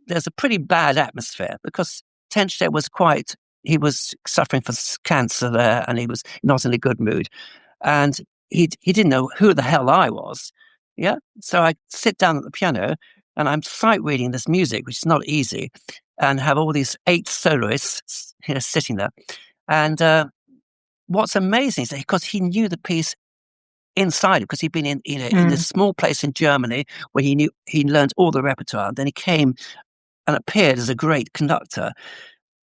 there's a pretty bad atmosphere, because Tenstedt he was suffering from cancer there, and he was not in a good mood. And he didn't know who the hell I was. Yeah. So I sit down at the piano, and I'm sight reading this music, which is not easy, and have all these 8 soloists sitting there. And what's amazing is that because he knew the piece inside, because he'd been in this small place in Germany where he learned all the repertoire. Then he came and appeared as a great conductor.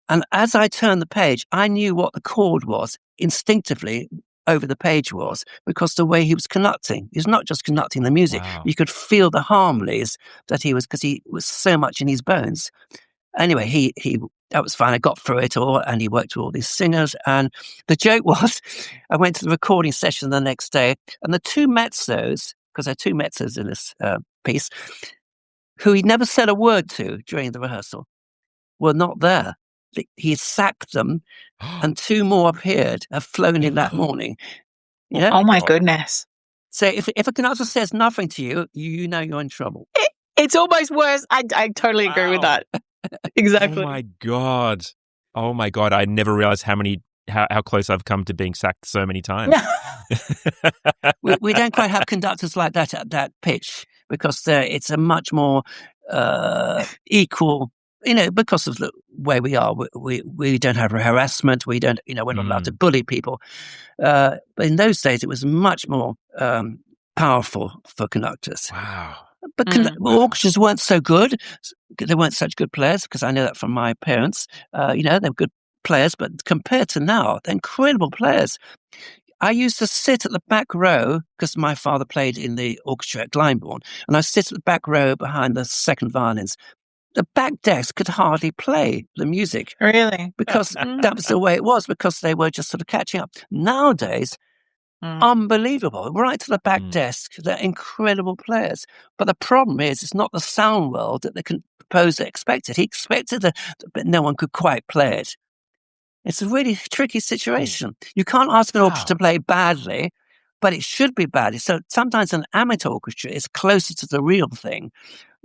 And as I turned the page, I knew what the chord was instinctively over the page was, because the way he was conducting. He was not just conducting the music. Wow. You could feel the harmonies because he was so much in his bones. Anyway, that was fine. I got through it all, and he worked with all these singers. And the joke was, I went to the recording session the next day, and the 2 mezzos, because there are 2 mezzos in this piece, who he never said a word to during the rehearsal, were not there. He sacked them, and 2 more have flown in that morning. Yeah. Oh my goodness! So if a conductor says nothing to you, you know you're in trouble. It's almost worse. I totally agree with that. Exactly. Oh my God! I never realized how close I've come to being sacked so many times. we don't quite have conductors like that at that pitch, because it's a much more equal. Because of the way we are, we don't have harassment. We don't, we're not allowed to bully people. But in those days, it was much more powerful for conductors. Wow. But orchestras weren't so good. They weren't such good players, because I know that from my parents. They were good players, but compared to now, they're incredible players. I used to sit at the back row, because my father played in the orchestra at Glyndebourne, and I sit at the back row behind the second violins. The back desk could hardly play the music. Really? Because that was the way it was, because they were just sort of catching up. Nowadays, unbelievable. Right to the back desk, they're incredible players. But the problem is, it's not the sound world that the composer expected. He expected but no one could quite play it. It's a really tricky situation. You can't ask an orchestra to play badly, but it should be badly. So sometimes an amateur orchestra is closer to the real thing.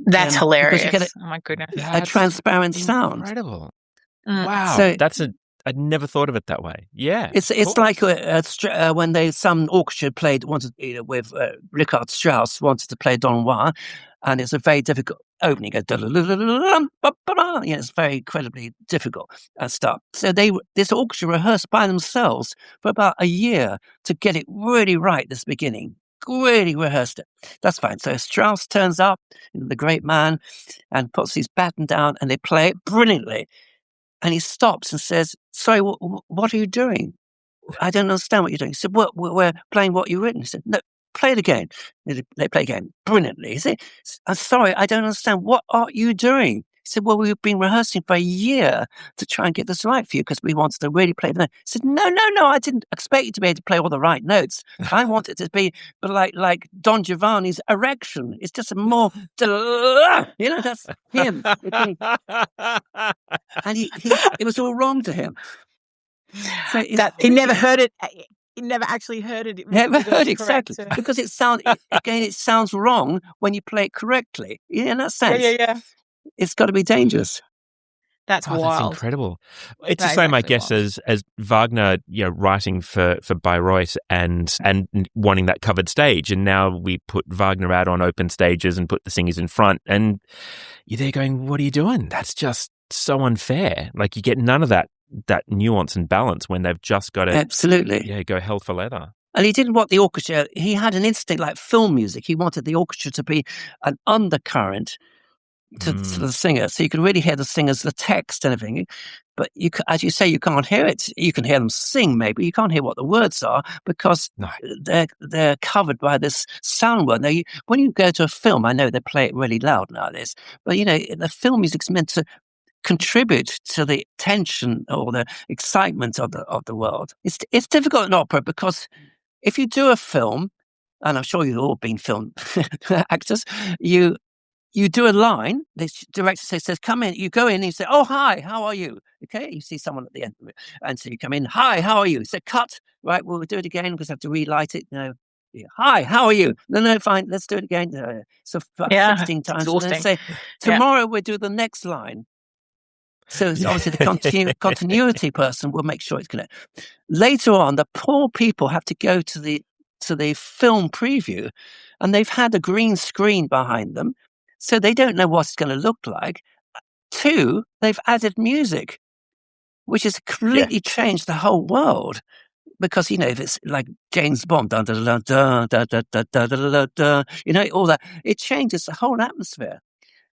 That's hilarious. Because you get oh my goodness. a transparent sound. Incredible. Wow. So I'd never thought of it that way. Yeah. It's like when some orchestra wanted with Richard Strauss wanted to play Don Juan, and it's a very difficult opening. It's very incredibly difficult stuff. So this orchestra rehearsed by themselves for about a year to get it really right this beginning. Really rehearsed it. That's fine. So Strauss turns up, the great man, and puts his baton down, and they play it brilliantly. And he stops and says, "Sorry, what are you doing? I don't understand what you're doing." He said, we're playing what you've written." He said, "No, play it again." They play again brilliantly. He said, "I'm sorry, I don't understand. What are you doing?" He said, "Well, we've been rehearsing for a year to try and get this right for you, because we wanted to really play the note." He said, No, I didn't expect you to be able to play all the right notes. I want it to be like Don Giovanni's Erection. It's just a more, that's him. And it was all wrong to him. So he never heard it. He never actually heard it. Never heard it, exactly. Because it sounds wrong when you play it correctly. In that sense. Yeah. It's got to be dangerous. That's wild. That's incredible. It's the same, I guess, as Wagner, writing for Bayreuth and wanting that covered stage. And now we put Wagner out on open stages and put the singers in front. And you're there going, what are you doing? That's just so unfair. Like, you get none of that nuance and balance when they've just got to absolutely go hell for leather. And he didn't want the orchestra. He had an instinct like film music. He wanted the orchestra to be an undercurrent to the singer, so you can really hear the singers, the text and everything. But as you say, you can't hear it. You can hear them sing, maybe. You can't hear what the words are because they're covered by this sound world. Now, when you go to a film, I know they play it really loud nowadays, but the film music's meant to contribute to the tension or the excitement of the world. It's difficult in opera because if you do a film, and I'm sure you've all been film actors, you do a line, the director says, come in, you go in and you say, oh, hi, how are you? Okay, you see someone at the end of it. And so you come in, hi, how are you? You say, cut, right, we'll do it again because I have to relight it. No, hi, how are you? No, fine, let's do it again. So 16 times. And then say, tomorrow we'll do the next line. So it's obviously the continuity person will make sure it's connected. Later on, the poor people have to go to the film preview and they've had a green screen behind them. So they don't know what it's going to look like. 2, they've added music, which has completely changed the whole world. Because, if it's like James Bond, da, da, da, da, da, da, da, da, da, da, all that, it changes the whole atmosphere.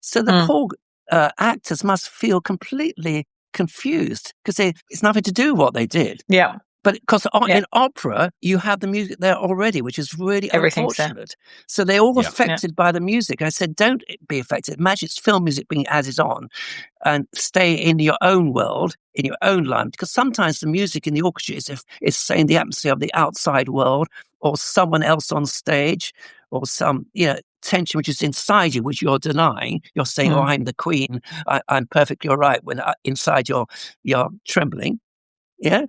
So the poor actors must feel completely confused because it's nothing to do with what they did. Yeah. But because in opera, you have the music there already, which is really unfortunate. So they're all affected by the music. I said, don't be affected. Imagine it's film music being added on and stay in your own world, in your own line. Because sometimes the music in the orchestra is saying the atmosphere of the outside world or someone else on stage or some, tension which is inside you, which you're denying. You're saying, oh, I'm the queen. I'm perfectly all right when inside you're trembling. Yeah.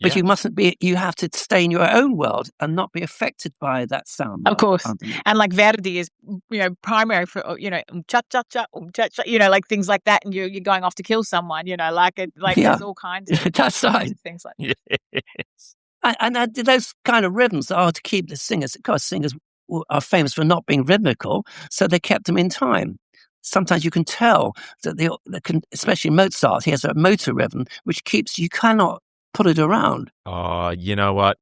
But you mustn't be, you have to stay in your own world and not be affected by that sound. Of course. And like Verdi is, primary for, cha-cha-cha, cha-cha, like things like that. And you're going off to kill someone, there's all kinds of, That's right. Things like that. Yes. And those kind of rhythms are to keep the singers, of course, singers are famous for not being rhythmical, so they kept them in time. Sometimes you can tell that especially Mozart, he has a motor rhythm, which you cannot put it around. Oh, you know what?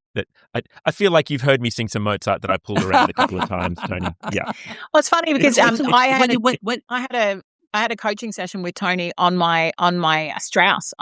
I feel like you've heard me sing some Mozart that I pulled around a couple of times, Tony. Yeah. Well, it's funny because I had a coaching session with Tony on my Strauss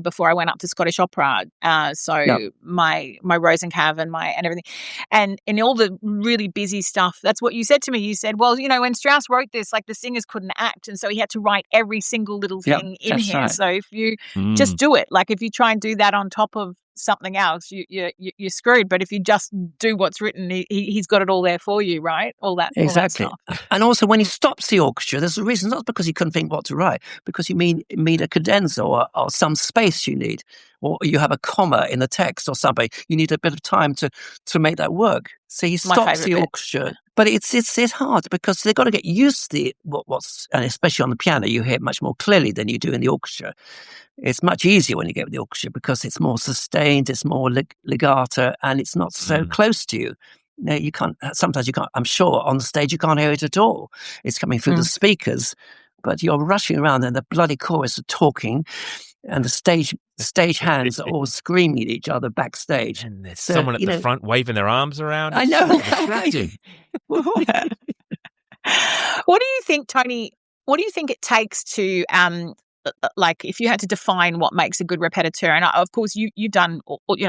before I went up to Scottish Opera. My Rosencav and everything, and in all the really busy stuff. That's what you said to me. You said, well, when Strauss wrote this, like the singers couldn't act, and so he had to write every single little thing in here. Right. So if you just do it, like if you try and do that on top of something else, you're screwed. But if you just do what's written, he's got it all there for you, right? All that exactly. All that stuff. And also, when he stops the orchestra, there's a reason. Not because he couldn't think what to write, because you need a cadenza or some space you need, or you have a comma in the text or something. You need a bit of time to make that work. So he stops the orchestra. But it's hard because they've got to get used to what's, and especially on the piano, you hear it much more clearly than you do in the orchestra. It's much easier when you get with the orchestra because it's more sustained, it's more legato, and it's not so close to you. You can't. Sometimes you can't. I'm sure on the stage you can't hear it at all. It's coming through the speakers, but you're rushing around and the bloody chorus are talking, and the stage hands are all screaming at each other backstage. And there's someone at the front waving their arms around. I know. What do you think, Tony? What do you think it takes to like if you had to define what makes a good repetiteur? And of course you've done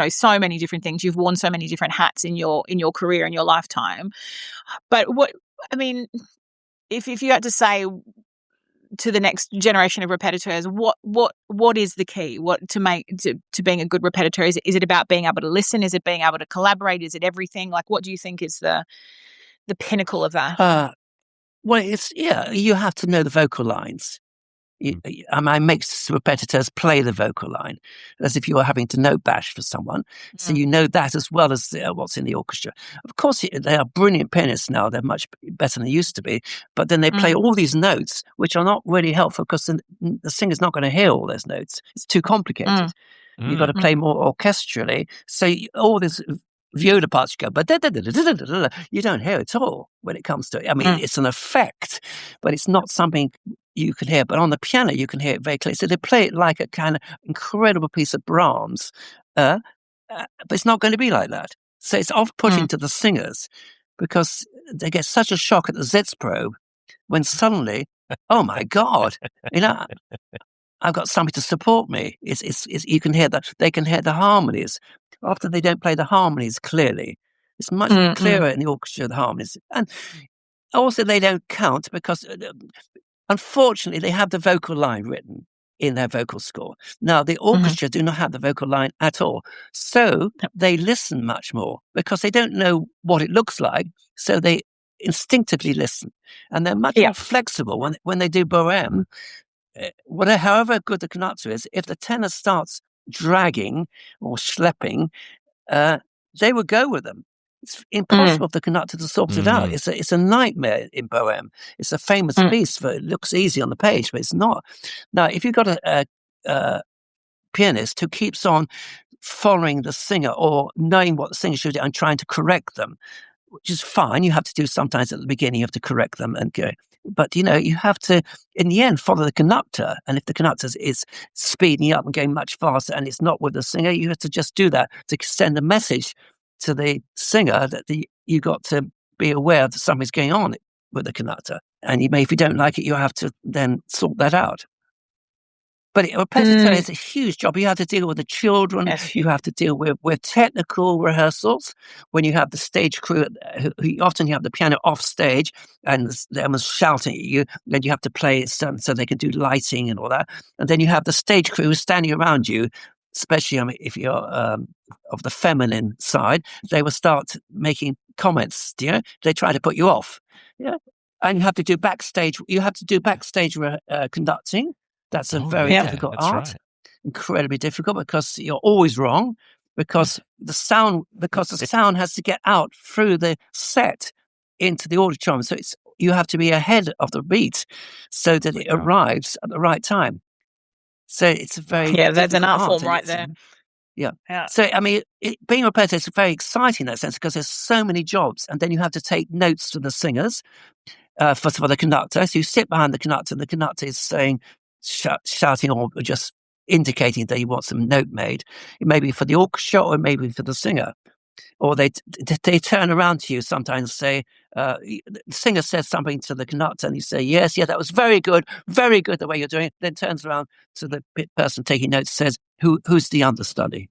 so many different things. You've worn so many different hats in your career, in your lifetime. But if you had to say to the next generation of repetiteurs, what is the key? What to make to being a good repetiteur? Is it about being able to listen? Is it being able to collaborate? Is it everything? Like, what do you think is the pinnacle of that? Well, you have to know the vocal lines. I make repetiteurs play the vocal line as if you were having to note bash for someone. So you know that as well as what's in the orchestra. Of course, they are brilliant pianists now. They're much better than they used to be. But then they play all these notes, which are not really helpful because the singer's not going to hear all those notes. It's too complicated. You've got to play more orchestrally. So all this viola parts go, but you don't hear it at all when it comes to it. I mean, it's an effect, but it's not something you can hear. But on the piano, you can hear it very clearly. So they play it like a kind of incredible piece of Brahms, but it's not going to be like that. So it's off-putting to the singers because they get such a shock at the Zitz probe when suddenly, oh my God, I've got something to support me. It's you can hear that they can hear the harmonies. Often they don't play the harmonies clearly. It's much clearer in the orchestra, the harmonies. And also they don't count because unfortunately they have the vocal line written in their vocal score. Now the orchestra do not have the vocal line at all. So they listen much more because they don't know what it looks like. So they instinctively listen. And they're much more flexible when they do Bohème. However good the conductor is, if the tenor starts dragging or schlepping, they will go with them. It's impossible for the conductor to sort it out. It's a nightmare in Bohème. It's a famous piece for it looks easy on the page, but it's not. Now, if you've got a pianist who keeps on following the singer or knowing what the singer should do and trying to correct them, which is fine. You have to do sometimes at the beginning, you have to correct them and go. But, you have to, in the end, follow the conductor. And if the conductor is speeding up and going much faster and it's not with the singer, you have to just do that to send a message to the singer that you got to be aware that something's going on with the conductor. And if you don't like it, you have to then sort that out. But a repetiteur is a huge job. You have to deal with the children. You have to deal with technical rehearsals. When you have the stage crew, often you have the piano off stage and they're shouting at you. Then you have to play so they can do lighting and all that. And then you have the stage crew standing around you, especially if you're of the feminine side. They will start making comments. They try to put you off. And you have to do backstage. You have to do backstage conducting. That's a very difficult art, incredibly difficult because you're always wrong because the sound has to get out through the set into the auditorium. So you have to be ahead of the beat so that it arrives at the right time. So it's a very that's an art form right there. Yeah. So, being a repetitor is very exciting in that sense because there's so many jobs and then you have to take notes from the singers, for the conductor. So you sit behind the conductor is saying, shouting or just indicating that he wants some note made. It may be for the orchestra or maybe for the singer. Or they turn around to you sometimes and say, the singer says something to the conductor and you say, yes, that was very good the way you're doing it. Then turns around to the person taking notes and says, who's the understudy?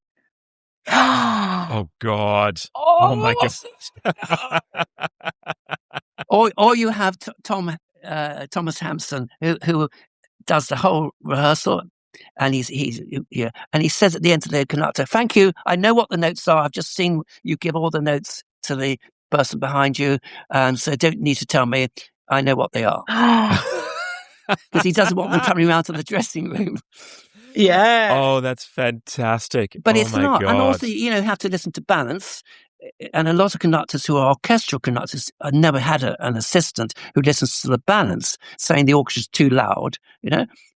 Oh, God. Oh my God. or you have Thomas Hampson, who does the whole rehearsal, and he says at the end to the conductor, "Thank you. I know what the notes are. I've just seen you give all the notes to the person behind you, so don't need to tell me. I know what they are." Because he doesn't want them coming around to the dressing room. Yeah. Oh, that's fantastic. But it's my not. God. And also, have to listen to balance. And a lot of conductors who are orchestral conductors have never had an assistant who listens to the balance, saying the orchestra's too loud.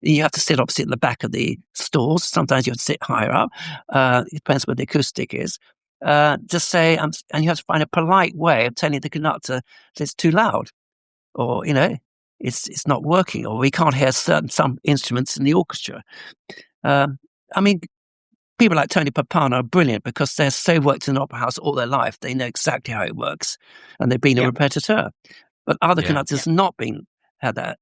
You have to sit opposite the back of the stalls. Sometimes you have to sit higher up. It depends where the acoustic is. Just say, and you have to find a polite way of telling the conductor that it's too loud, or it's not working, or we can't hear some instruments in the orchestra. People like Tony Pappano are brilliant because they're so worked in an opera house all their life. They know exactly how it works, and they've been a repetiteur. But other conductors have not had that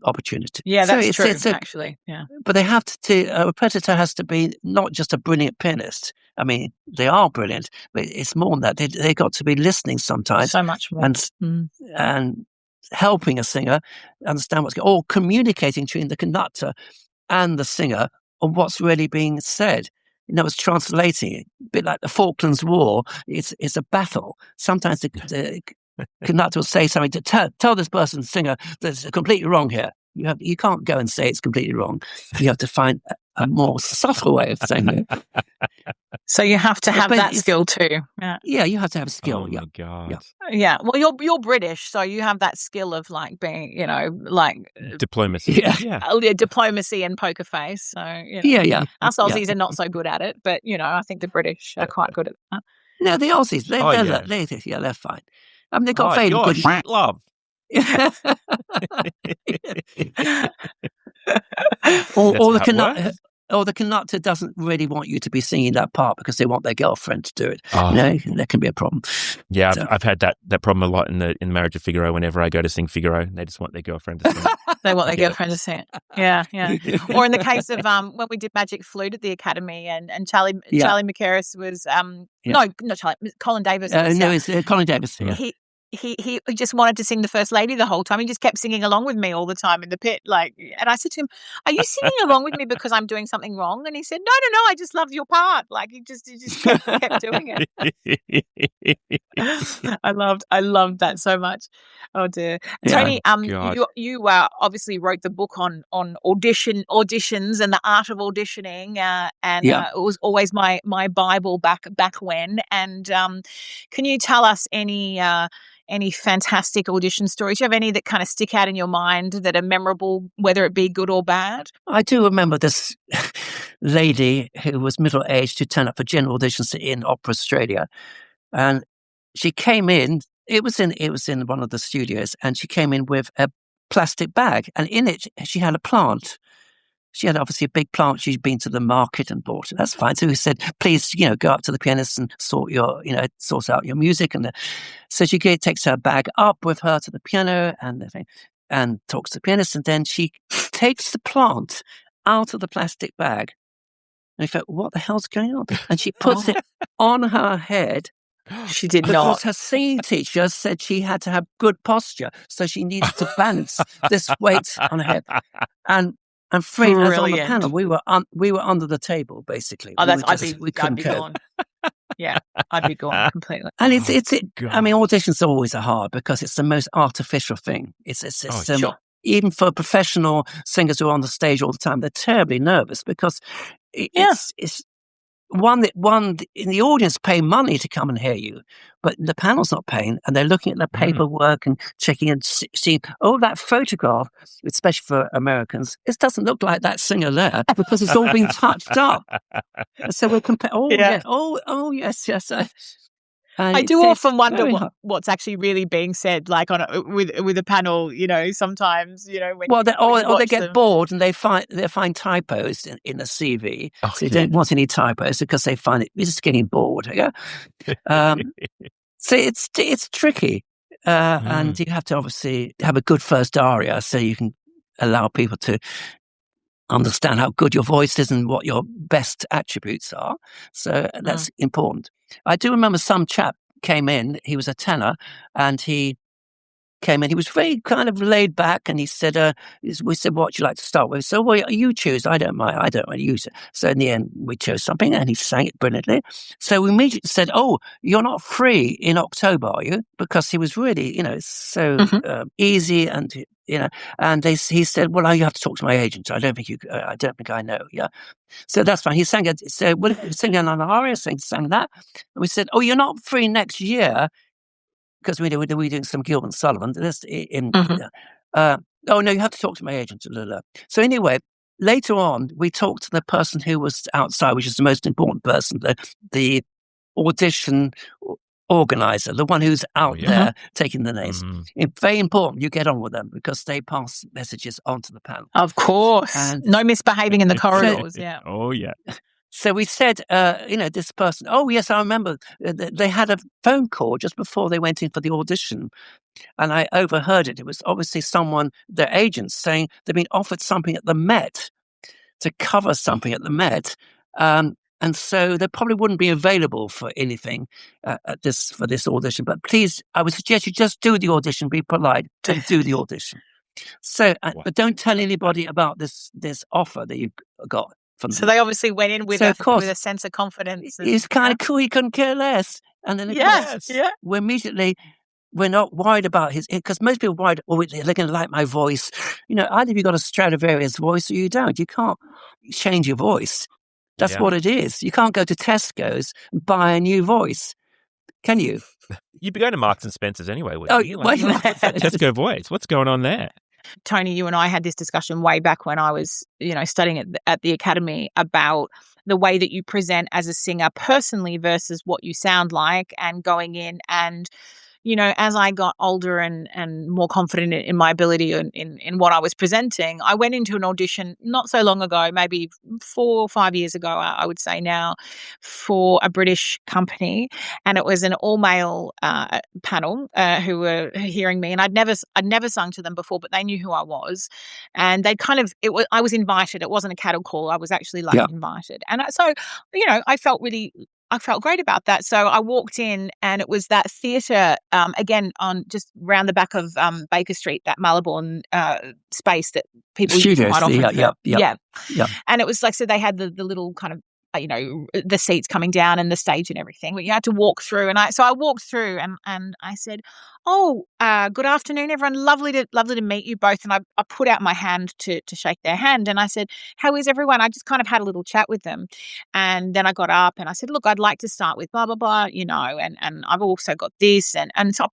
opportunity. Yeah, that's true, actually. Yeah. But they have to. A repetiteur has to be not just a brilliant pianist. They are brilliant, but it's more than that. They got to be listening sometimes. So much more. And helping a singer understand what's going on, or communicating between the conductor and the singer on what's really being said. It's translating it. A bit like the Falklands War. It's a battle. Sometimes the conductor will say something to tell this person, singer, that's completely wrong here. You can't go and say it's completely wrong. You have to find a more subtle way of saying it. So you have to have that skill too. Yeah, you have to have a skill. Oh my God. Yeah. Well, you're British, so you have that skill of being, diplomacy. Diplomacy and poker face. So us Aussies are not so good at it, but I think the British are quite good at that. No, the Aussies, they're fine. They've got very good shit love. Or the or the conductor doesn't really want you to be singing that part because they want their girlfriend to do it. Oh. That can be a problem. Yeah, So. I've had that problem a lot in the Marriage of Figaro. Whenever I go to sing Figaro, they just want their girlfriend to sing it. They want their girlfriend to sing it. Yeah. Or in the case of when we did Magic Flute at the Academy, and Charlie McCarris was no, not Charlie, Colin Davis. It's Colin Davis. Yeah. He just wanted to sing the First Lady the whole time. He just kept singing along with me all the time in the pit. And I said to him, "Are you singing along with me because I'm doing something wrong?" And he said, "No, I just loved your part." Like he just kept doing it. I loved that so much. Oh dear, Tony. You obviously wrote the book on auditions and the art of auditioning, and it was always my Bible back when. And can you tell us any fantastic audition stories? Do you have any that kind of stick out in your mind that are memorable, whether it be good or bad? I do remember this lady who was middle-aged who turned up for general auditions in Opera Australia. And she came in, it was in one of the studios, and she came in with a plastic bag. And in it, she had a plant. She had obviously a big plant. She'd been to the market and bought it. That's fine. So we said, please, go up to the pianist and sort out your music. And so she takes her bag up with her to the piano and talks to the pianist. And then she takes the plant out of the plastic bag. And I thought, what the hell's going on? And she puts it on her head. She did because not. Her singing teacher said she had to have good posture. So she needed to balance this weight on her head. And Fred, as on the panel, we were under the table basically. Oh, I'd be gone. Yeah, I'd be gone completely. And I mean, auditions always are hard because it's the most artificial thing. Sure. Even for professional singers who are on the stage all the time, they're terribly nervous because it's one in the audience pay money to come and hear you, but the panel's not paying, and they're looking at the paperwork and checking and seeing, that photograph, especially for Americans, it doesn't look like that singer there because it's all been touched up. So we're comparing. Yes. I do often wonder what's actually really being said, like with a panel. Sometimes when they get bored and they find typos in a CV. So you don't want any typos because they find you're just getting bored. Yeah. So it's tricky, and you have to obviously have a good first aria so you can allow people to understand how good your voice is and what your best attributes are. So that's important. I do remember some chap came in, he was a tenor, and he came in, he was very kind of laid back, and he said, we said, what would you like to start with? So, well, you choose, I don't mind, use it. So in the end, we chose something, and he sang it brilliantly. So we immediately said, you're not free in October, are you? Because he was really, so easy, and and he said, well, you have to talk to my agent. I don't think I know. Yeah. So that's fine. He sang it. So we'll sing an aria, sang that. And we said, you're not free next year because we're doing some Gilbert Sullivan. No, you have to talk to my agent. So anyway, later on, we talked to the person who was outside, which is the most important person, the audition organizer, the one who's out there taking the names. It's very important you get on with them because they pass messages onto the panel. Of course. And no misbehaving in the corridors. Yeah. Oh, yeah. So we said, this person, yes, I remember they had a phone call just before they went in for the audition. And I overheard it. It was obviously their agents saying they've been offered something at the Met to cover something at the Met. And so they probably wouldn't be available for anything for this audition. But please, I would suggest you just do the audition, be polite, don't do the audition. So, but don't tell anybody about this offer that you've got. So they obviously went in with a sense of confidence. It's kind of cool. He couldn't care less. And then we're not worried about because most people are worried, they're going to like my voice. Either you've got a Stradivarius voice or you don't. You can't change your voice. That's what it is. You can't go to Tesco's and buy a new voice, can you? You'd be going to Marks and Spencer's anyway, wouldn't you? What's that Tesco voice? What's going on there? Tony, you and I had this discussion way back when I was, studying at the Academy about the way that you present as a singer personally versus what you sound like, and going in and as I got older and more confident in my ability and in what I was presenting, I went into an audition not so long ago, maybe 4 or 5 years ago, I would say now, for a British company, and it was an all-male panel who were hearing me, and I'd never sung to them before, but they knew who I was, and they I was invited. It wasn't a cattle call. I was actually invited, and so I felt great about that. So I walked in, and it was that theatre, again, on just round the back of Baker Street, that Marylebone space that people use quite often. Yeah. And it was like, so they had the little kind of, the seats coming down and the stage and everything, but you had to walk through. And I walked through and I said, good afternoon, everyone. Lovely to meet you both. And I put out my hand to shake their hand. And I said, how is everyone? I just kind of had a little chat with them. And then I got up and I said, look, I'd like to start with blah, blah, blah, and I've also got this. And so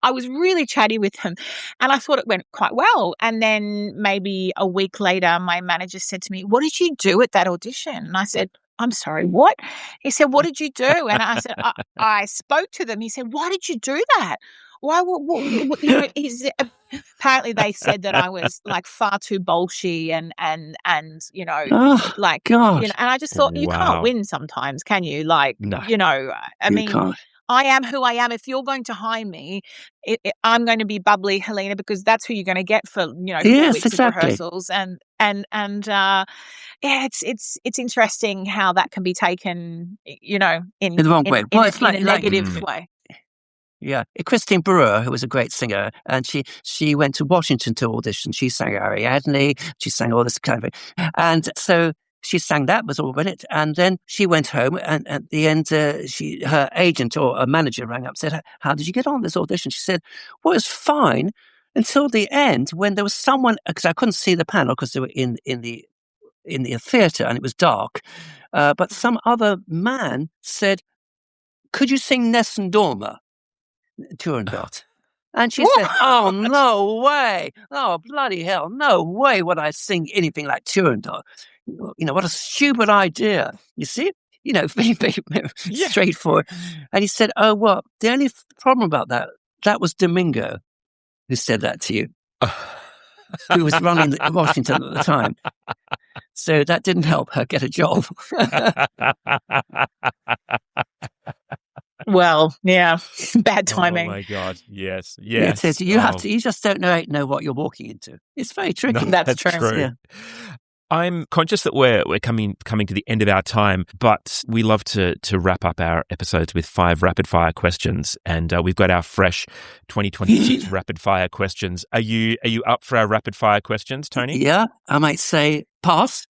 I was really chatty with them, and I thought it went quite well. And then maybe a week later, my manager said to me, what did you do at that audition? And I said, I'm sorry, what? He said, what did you do? And I said, I spoke to them. He said, why did you do that? Why? Apparently they said that I was like far too bolshy and God. and I just thought, you can't win sometimes, can you? Like, No, I mean, can't. I am who I am. If you're going to hire me, I'm going to be bubbly Helena, because that's who you're going to get for 4 weeks of rehearsals. It's interesting how that can be taken, in the wrong way. Well, it's in a negative way. Yeah, Christine Brewer, who was a great singer, and she went to Washington to audition. She sang Ariadne, she sang all this kind of thing. And so she sang that, was all in it, and then she went home, and at the end, her agent or a manager rang up and said, how did you get on this audition? She said, well, it was fine until the end, when there was someone, because I couldn't see the panel because they were in the theatre and it was dark, but some other man said, could you sing Nessun Dorma? Turandot. And she said, oh, no way. Oh, bloody hell. No way would I sing anything like Turandot. What a stupid idea. You see? Very straightforward. And he said, oh, well, the only problem about that was Domingo who said that to you, who was running Washington at the time. So that didn't help her get a job. Well, yeah, bad timing. Oh my God, yes. It is. You just don't know what you're walking into. It's very tricky. No, that's true. Yeah. I'm conscious that we're coming to the end of our time, but we love to wrap up our episodes with 5 rapid fire questions, and we've got our fresh 2026 rapid fire questions. Are you up for our rapid fire questions, Tony? Yeah, I might say pass.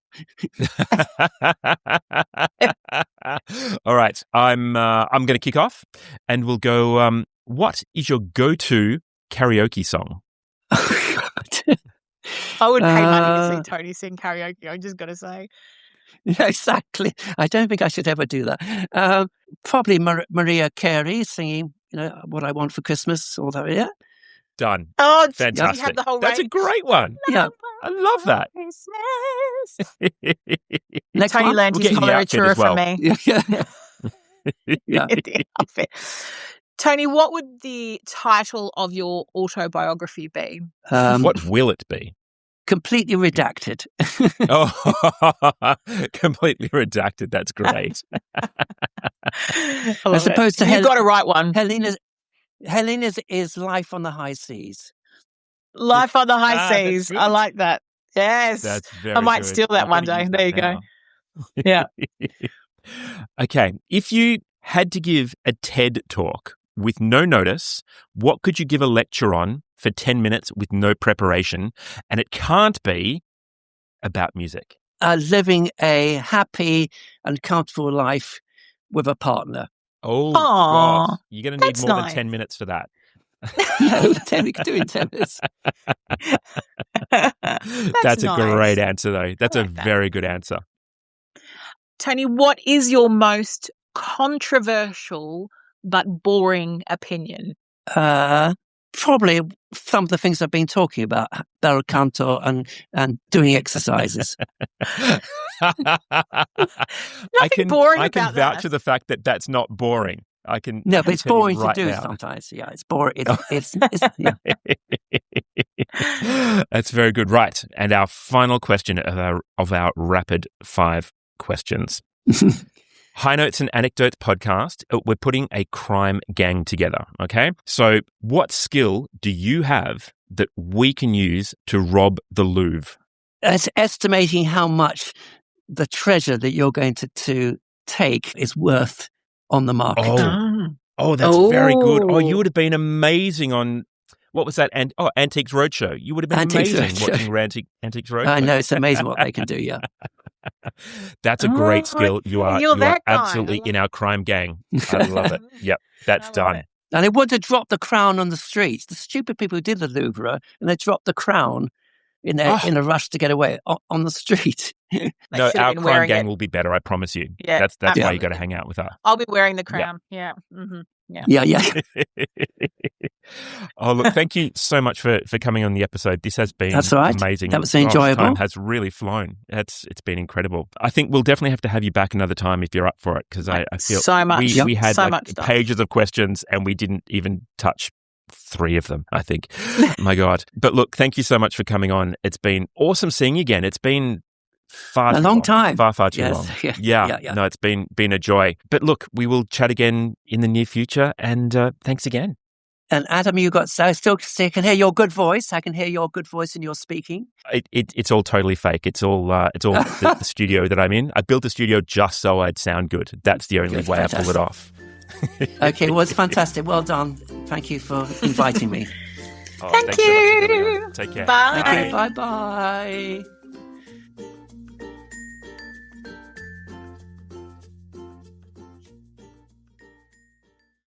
All right, I'm going to kick off, and we'll go. What is your go-to karaoke song? I would pay money to see Tony sing karaoke. I'm just going to say. Yeah, exactly. I don't think I should ever do that. Probably Maria Carey singing, What I Want for Christmas, all that. Yeah. Done. Oh, fantastic! You had the whole That's a great one. Yeah, I love that. Next Tony one. Legge is literature for me. Yeah. The outfit. Tony, what would the title of your autobiography be? What will it be? Completely redacted. Completely redacted. That's great. As opposed to you've got to write one. Helena's is Life on the High Seas. Life on the High Seas. I like that. Yes. That's very I might good. steal that one day. There you go. Yeah. Okay. If you had to give a TED talk with no notice, what could you give a lecture on for 10 minutes with no preparation? And it can't be about music. Living a happy and comfortable life with a partner. Oh, God. You're going to need more than 10 minutes for that. No, we could do it in 10 minutes. That's nice. A great answer, though. That's a very good answer. Tony, what is your most controversial but boring opinion? Probably some of the things I've been talking about, bel canto and doing exercises. Nothing boring I about can vouch that. for the fact that that's not boring. I can. No, but it's tell you boring right to do now. sometimes. Yeah, it's boring. It's yeah. That's very good. Right. And our final question of our rapid 5 questions. High Notes and Anecdotes podcast, we're putting a crime gang together, okay? So what skill do you have that we can use to rob the Louvre? It's estimating how much the treasure that you're going to take is worth on the market. Oh, that's very good. Oh, you would have been amazing on, what was that? Antiques Roadshow. You would have been Antiques amazing Roadshow. watching Antiques Roadshow. I know, it's amazing what they can do, yeah. That's a great skill. You are that guy. absolutely in our crime gang. I love it. Yep, that's done. It. And they want to drop the crown on the streets. The stupid people who did the Louvre, and they dropped the crown in a rush to get away on the street. No, our crime gang will be better, I promise you. Yeah, that's why you got to hang out with us. I'll be wearing the crown. Yeah. Mm-hmm. Yeah. Oh, look, thank you so much for coming on the episode. This has been amazing. That was enjoyable. Time has really flown. It's been incredible. I think we'll definitely have to have you back another time if you're up for it, because I feel so much. We had so much pages of questions and we didn't even touch 3 of them, I think. My God. But look, thank you so much for coming on. It's been awesome seeing you again. It's been far too long. Yeah. No, it's been a joy. But look, we will chat again in the near future, and thanks again. And Adam, I still can hear your good voice. I can hear your good voice in your speaking. It's all totally fake. It's all the studio that I'm in. I built the studio just so I'd sound good. That's the only way I pull it off. Okay, well, it's fantastic. Well done. Thank you for inviting me. Thank you. So much for coming on. Take care. Bye. Okay, bye-bye.